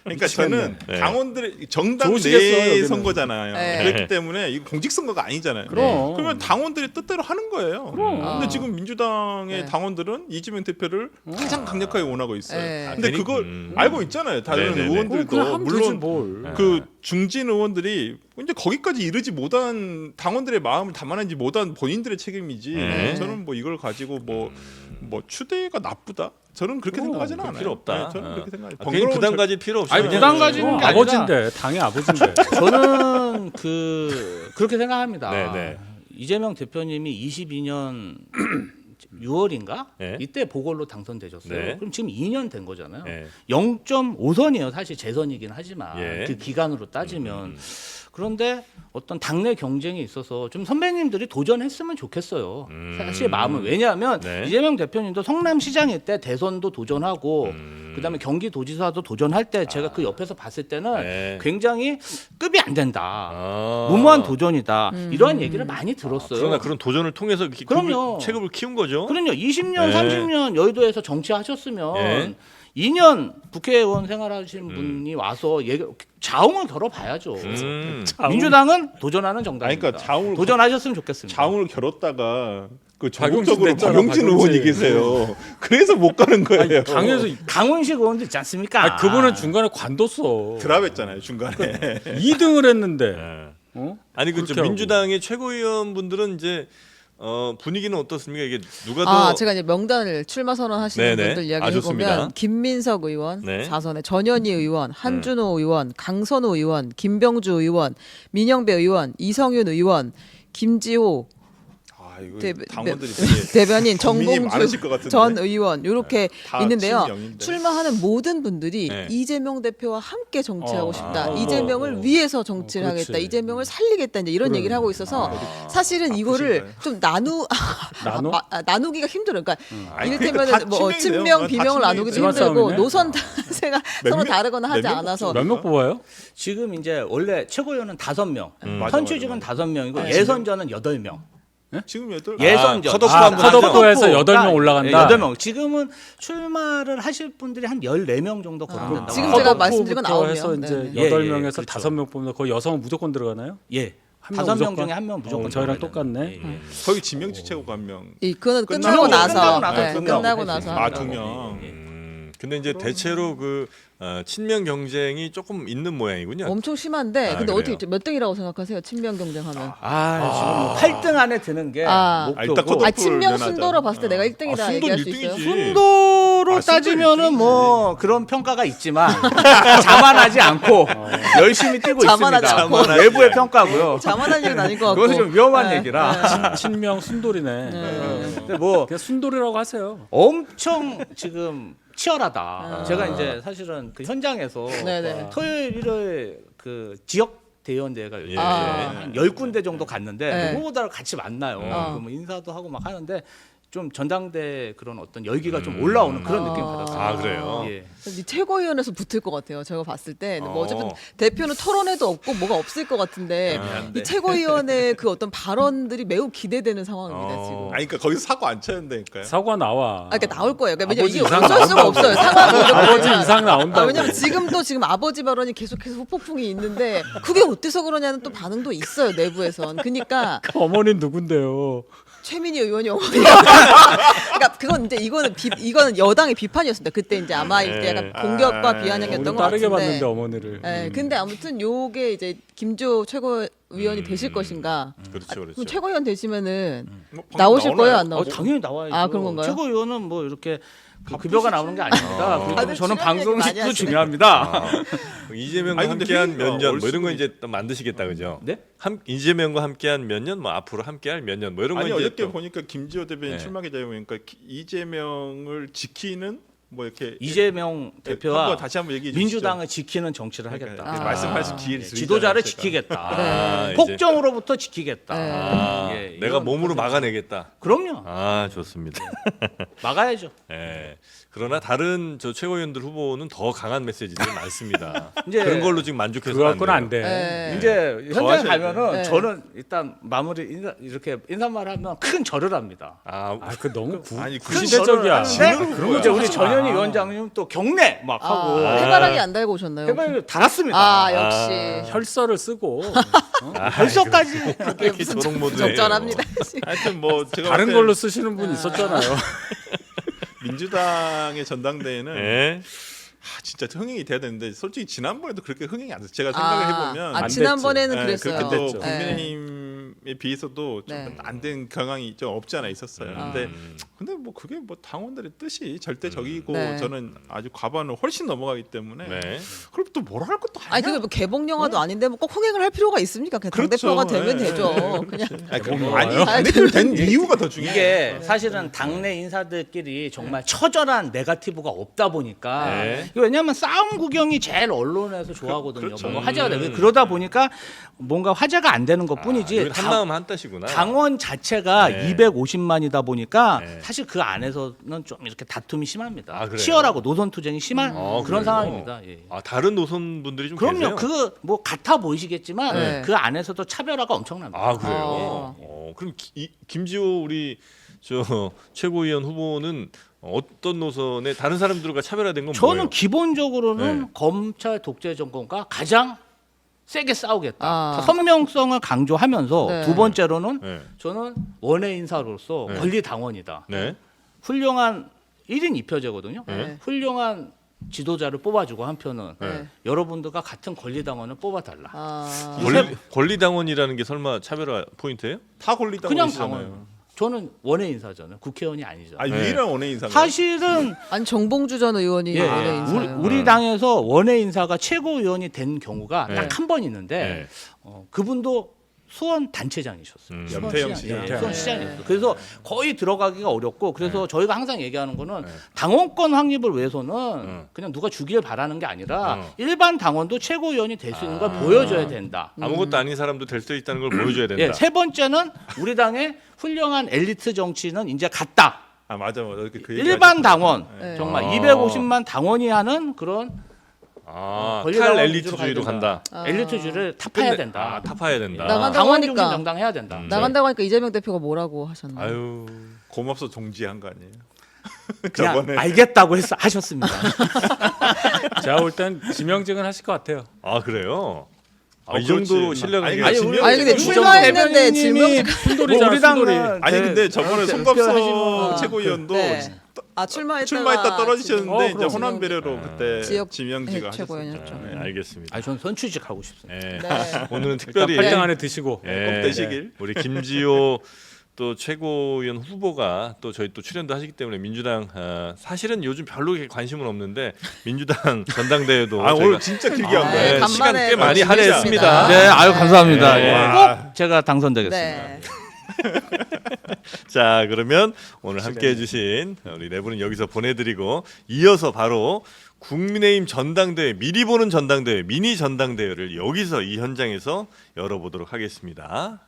그러니까 미치겠네. 저는 네. 당원들의 정당 좋으시겠어요, 내 여기는. 선거잖아요. 네. 그렇기 때문에 이거 공직선거가 아니잖아요. 그럼. 그러면 당원들이 뜻대로 하는 거예요. 그럼. 근데 지금 민주당의 네. 당원들은 이재명 대표를 가장 강력하게 원하고 있어요. 네. 근데 괜히- 그걸 알고 있잖아요. 다른 네네네. 의원들도 그냥 하면 되지 물론 뭘. 그 중진 의원들이 이제 거기까지 이르지 못한 당원들의 마음을 담아내지 못한 본인들의 책임이지. 네. 저는 뭐 이걸 가지고 뭐 추대가 나쁘다. 저는 그렇게 생각하지는 않아요. 필요 없다. 네, 저는 그렇게 생각해요. 괜히 부담 가질 필요 없어요. 아니, 부담 가지는 어, 게 아니라 아버지인데 당의 아버지인데. 저는 그렇게 생각합니다. 네, 네. 이재명 대표님이 22년 6월인가 네. 이때 보궐로 당선되셨어요. 네. 그럼 지금 2년 된 거잖아요. 예. 0.5선이에요. 사실 재선이긴 하지만 예. 그 기간으로 따지면 그런데 어떤 당내 경쟁에 있어서 좀 선배님들이 도전했으면 좋겠어요. 사실 마음은 왜냐하면 네. 이재명 대표님도 성남시장일 때 대선도 도전하고 그다음에 경기도지사도 도전할 때 제가 그 옆에서 봤을 때는 네. 굉장히 급이 안 된다. 아. 무모한 도전이다. 이러한 얘기를 많이 들었어요. 그러나 그런 도전을 통해서 이렇게 그럼요. 체급을 키운 거죠. 그럼요. 20년, 네. 30년 여의도에서 정치하셨으면 네. 2년 국회의원 생활하신 분이 와서 자웅을 겨뤄봐야죠. 민주당은 도전하는 정당입니다. 아니, 그러니까 도전하셨으면 좋겠습니다. 자웅을 겨뤘다가 그 박용진 전국적으로 냈잖아, 박용진 박용진. 의원이 계세요. 그래서 못 가는 거예요. 아니, 당에서 강훈식 의원도 있지 않습니까? 아, 그분은 중간에 관뒀어. 드랍했잖아요 중간에. 2등을 했는데. 예. 어? 아니 그 그렇게 하고. 민주당의 최고위원분들은 이제 분위기는 어떻습니까? 이게 누가 더 아, 제가 이제 명단을 출마 선언하시는 네네. 분들 이야기 좋습니다. 해보면 김민석 의원 네. 4선에 전현희 의원, 한준호 의원, 강선호 의원, 김병주 의원, 민영배 의원, 이성윤 의원, 김지호 아 이거 대- 당원들이 되게 대변인 고민이 많으실 정봉주 것 같은데. 전 의원 이렇게 다 있는데요. 친명인데. 출마하는 모든 분들이 네. 이재명 대표와 함께 정치하고 싶다. 아, 이재명을 위해서 정치를 그렇지. 하겠다. 이재명을 살리겠다. 이제 이런 그래. 얘기를 하고 있어서 사실은 이거를 바쁘신가요? 좀 나눠? 나누기가 힘들어요. 그러니까 아니, 이를테면 그러니까 다 뭐 친명이세요. 친명 다 비명을 나누기도 친명이세요. 힘들고 싸움이네. 노선 자세가 몇 서로 명- 다르거나 하지 몇 명 않아서 몇 명 뽑아요? 지금 이제 원래 최고위원은 5명, 맞아, 현충직은 맞아. 5명이고 예선전은 8명. 지금 여덟 예선전. 컷오프 아, 한번 컷오프에서 하죠. 8명 올라간다. 8명. 지금은 출마를 하실 분들이 한 14명 정도 거론된다고. 지금 합니다. 제가 말씀드린 건 컷오프부터 9명. 해서 이제 네. 예, 8명에서 그렇죠. 5명 뽑는다. 거의 여성은 무조건 들어가나요? 예. 한 명 5명 무조건? 중에 1명 무조건 저희랑 들어가야 똑같네. 되는. 예, 예. 거기 지명직 최고가 한 명. 그거는 끝나고 끝나고 나서 끝나고 나서 네, 두 명. 끝나고 나서 아, 합니다. 2명. 근데 이제 대체로 그 친명 경쟁이 조금 있는 모양이군요. 엄청 심한데 근데 그래요? 어떻게 몇 등이라고 생각하세요? 친명 경쟁하면. 아, 지금 뭐 8등 안에 드는 게 아. 일단 목표고. 컷오프. 친명 면하자. 순도로 봤을 때 내가 1등이다 순도 얘기할 수 있어요. 1등이지. 순도로 아, 순도 따지면은 일등이지. 뭐 그런 평가가 있지만 자만하지 않고 열심히 뛰고 자만하지 있습니다. 않고. 외부의 평가고요. 자만할 일은 아닐 것 같고. 그것은 좀 위험한 네, 얘기라. 친명 순돌이네. 근데 뭐 그냥 순돌이라고 하세요. 엄청 지금 치열하다. 제가 이제 사실은 그 현장에서 네네. 토요일 일요일 그 지역 대의원대회가 요즘에 아. 한 10군데 정도 갔는데 네. 그 후보들하고 같이 만나요. 어. 그뭐 인사도 하고 막 하는데 좀 전당대 그런 어떤 열기가 좀 올라오는 그런 느낌 받았어요. 아, 그래요? 예. 이 최고위원회에서 붙을 것 같아요. 제가 봤을 때. 뭐 어. 어차피 대표는 토론회도 없고 뭐가 없을 것 같은데 이 최고위원회 그 어떤 발언들이 매우 기대되는 상황입니다 지금. 아니 그러니까 거기서 사고 안 쳐야 된다니까요. 사과 나와. 그러니까 나올 거예요. 그러니까 왜냐면 아버지 이게 이상 어쩔 수가 없어요. 상황이 이렇게 아버지 되면. 이상 나온다고. 왜냐면 지금 아버지 발언이 계속해서 후폭풍이 있는데 그게 어때서 그러냐는 또 반응도 있어요 내부에선. 그러니까 어머니는 누군데요? 최민희 의원이 어머니. 그러니까 그건 이제 이거는 여당의 비판이었습니다. 그때 이제 아마 이제 약간 공격과 비아냥이었던 우리 것 빠르게 같은데. 봤는데 어머니를. 네, 근데 아무튼 요게 이제 김주호 최고위원이 되실 것인가. 그렇죠, 그럼 그렇죠. 최고위원 되시면은 뭐 방금 나오실 나오나요? 거예요, 안 나오실 거예요? 당연히 나와야죠. 아, 그런 건가요? 최고위원은 뭐 이렇게 그 급여가 나오는 게 아닙니다. 그리고 다들 저는 출연 얘기 많이 방송직도 하시네. 중요합니다. 이재명과 아니, 근데 함께한 회의가 몇 년 뭐 이런 거 월수금이- 이제 또 만드시겠다 그죠? 네? 이재명과 함께한 몇 년, 뭐 앞으로 함께할 몇 년, 뭐 이런 거 아니 이제 어저께 또- 보니까 김지호 대변인 네. 출마 기자회 보니까 이재명을 지키는 뭐 이렇게 이재명 대표와 한번 다시 한번 얘기해 주시죠. 민주당을 지키는 정치를 하겠다. 그러니까 말씀하실 기회를 드리잖아요, 지도자를 제가. 지키겠다. 아, 이제- 폭정으로부터 지키겠다. 네. 아, 예, 내가 이런 몸으로 막아내겠다. 그럼요. 아, 좋습니다. 막아야죠. 예. 그러나 다른 저 최고위원들 후보는 더 강한 메시지들이 많습니다. 이제 그런 걸로 지금 만족해서 그거 갖고는 안 돼. 네. 이제 현장 하셔야 가면은 돼요. 저는 일단 마무리 이렇게 인사말 하면 큰 절을 합니다. 아, 아, 그 너무 아니 큰 구시대적이야. 절을 하는데 그런 거 이제 우리 하지 전현희 마. 위원장님 또 경례 막 하고 해바라기 안 달고 오셨나요? 해바라기 달았습니다. 아 역시 혈서를 쓰고 벌써까지 그게 무슨 저런 모드예요. 적절합니다. 하여튼 뭐 제가 다른 봤을 때 걸로 쓰시는 분 있었잖아요. 민주당의 전당대회는 예. 진짜 흥행이 돼야 되는데 솔직히 지난번에도 그렇게 흥행이 안 됐어요. 제가 생각을 해보면 아 안 지난번에는 네, 그랬어요. 그렇게 또 됐죠. 국민의힘에 비해서도 좀 네. 안 된 경향이 좀 없지 않아 있었어요. 아. 근데 뭐 그게 뭐 당원들의 뜻이 절대적이고 네. 저는 아주 과반을 훨씬 넘어가기 때문에 네. 그럼 또 뭐라 할 것도 아니야. 아니 그게 뭐 개봉 영화도 아닌데 뭐 꼭 흥행을 할 필요가 있습니까? 그냥 당 그렇죠. 대표가 되면 네. 되죠. 그냥 아니, 개봉 아니 영화요? 당대표 된 이유가 더 중요해. 이게 사실은 당내 인사들끼리 정말 처절한 네거티브가 없다 보니까 네. 이거 왜냐하면 싸움 구경이 제일 언론에서 좋아하거든요. 그렇죠. 뭔가 화제가 되고 그러다 보니까 뭔가 화제가 안 되는 것뿐이지 아, 한마음 한뜻이구나. 당원 자체가 네. 250만이다 보니까 네. 사실 그 안에서는 좀 이렇게 다툼이 심합니다. 아, 그래요? 치열하고 노선 투쟁이 심한 그런 그래요? 상황입니다. 예. 아, 다른 노선 분들이 좀 그럼요. 계세요? 그 뭐 같아 보이시겠지만 네. 그 안에서도 차별화가 엄청납니다. 아, 그래요. 어. 그럼 김지호 우리 저 최고위원 후보는 어떤 노선에 다른 사람들과 차별화된 건 저는 뭐예요? 기본적으로는 네. 검찰 독재 정권과 가장 세게 싸우겠다. 아. 선명성을 강조하면서 네. 두 번째로는 네. 저는 원외 인사로서 네. 권리 당원이다. 네. 훌륭한 1인 2표제거든요. 네. 훌륭한 지도자를 뽑아주고 한편은 네. 여러분들과 같은 권리 당원을 뽑아달라. 아, 권리당원이라는 게 설마 차별화 포인트예요? 다 권리당 그냥 원이시잖아요. 당원. 저는 원외 인사잖아요. 국회의원이 아니죠. 아 네. 유일한 원외 인사. 사실은 아니 정봉주 전 의원이 예, 원외 예. 인사예요. 우리 당에서 원외 인사가 최고위원이 된 경우가 네. 딱 한 번 있는데 네. 그분도 수원 단체장이셨어요. 음. 수원 염태영 시장. 시장. 수원 네. 시장이었어요. 그래서 거의 들어가기가 어렵고 그래서 저희가 항상 얘기하는 거는 당원권 확립을 위해서는 그냥 누가 주길 바라는 게 아니라 일반 당원도 최고위원이 될 수 있는 걸 보여줘야 된다. 아무것도 아닌 사람도 될 수 있다는 걸 보여줘야 된다. 예, 세 번째는 우리 당의 훌륭한 엘리트 정치는 이제 갔다. 아 맞아. 그 얘기 일반 당원 네. 정말 아. 250만 당원이 하는 그런 아, 권리당원 탈 위주로 가야 엘리트주의로 된다. 간다. 엘리트주의를 타파해야 근데- 된다. 아, 타파해야 된다. 나간다고 당원 하니까. 중심 정당해야 된다. 나간다고 하니까 이재명 대표가 뭐라고 하셨나요? 아유. 고맙소 종지한 거 아니에요? 그냥 저번에 알겠다고 하셨습니다. 제가 볼 땐 지명직은 하실 것 같아요. 아, 그래요? 이 그렇지. 정도로 신뢰가 아니, 게 아니, 우리- 아니 근데 우리 출마했는데 대변인님이 순돌이잖아, 우리 순돌이. 당은 아니 근데 저번에 제- 송갑석 하시는- 최고위원도 네. 아 출마했다가 출마했다 떨어지셨는데 이제 그럼. 호남 배려로 그때 지역 지명지가 최고위원이었죠. 하셨었죠. 네, 알겠습니다. 아, 저는 선취직하고 싶습니다. 예. 네. 오늘은 일단 특별히 8등 안에 드시고. 예, 꼭 되시길. 우리 김지호 또 최고위원 후보가 또 저희 또 출연도 하시기 때문에 민주당 사실은 요즘 별로 이렇게 관심은 없는데 민주당 전당대회도 아 저희가 오늘 진짜 길게 한 아, 거예요. 네, 시간 간만에 꽤 많이 진짜 할애했습니다. 네, 아유 감사합니다. 네. 예. 와. 꼭 제가 당선되겠습니다. 네. 자, 그러면 오늘 함께 해주신 우리 네 분은 여기서 보내드리고 이어서 바로 국민의힘 전당대회, 미리 보는 전당대회, 미니 전당대회를 여기서 이 현장에서 열어보도록 하겠습니다.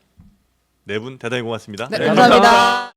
네 분 대단히 고맙습니다. 네, 감사합니다.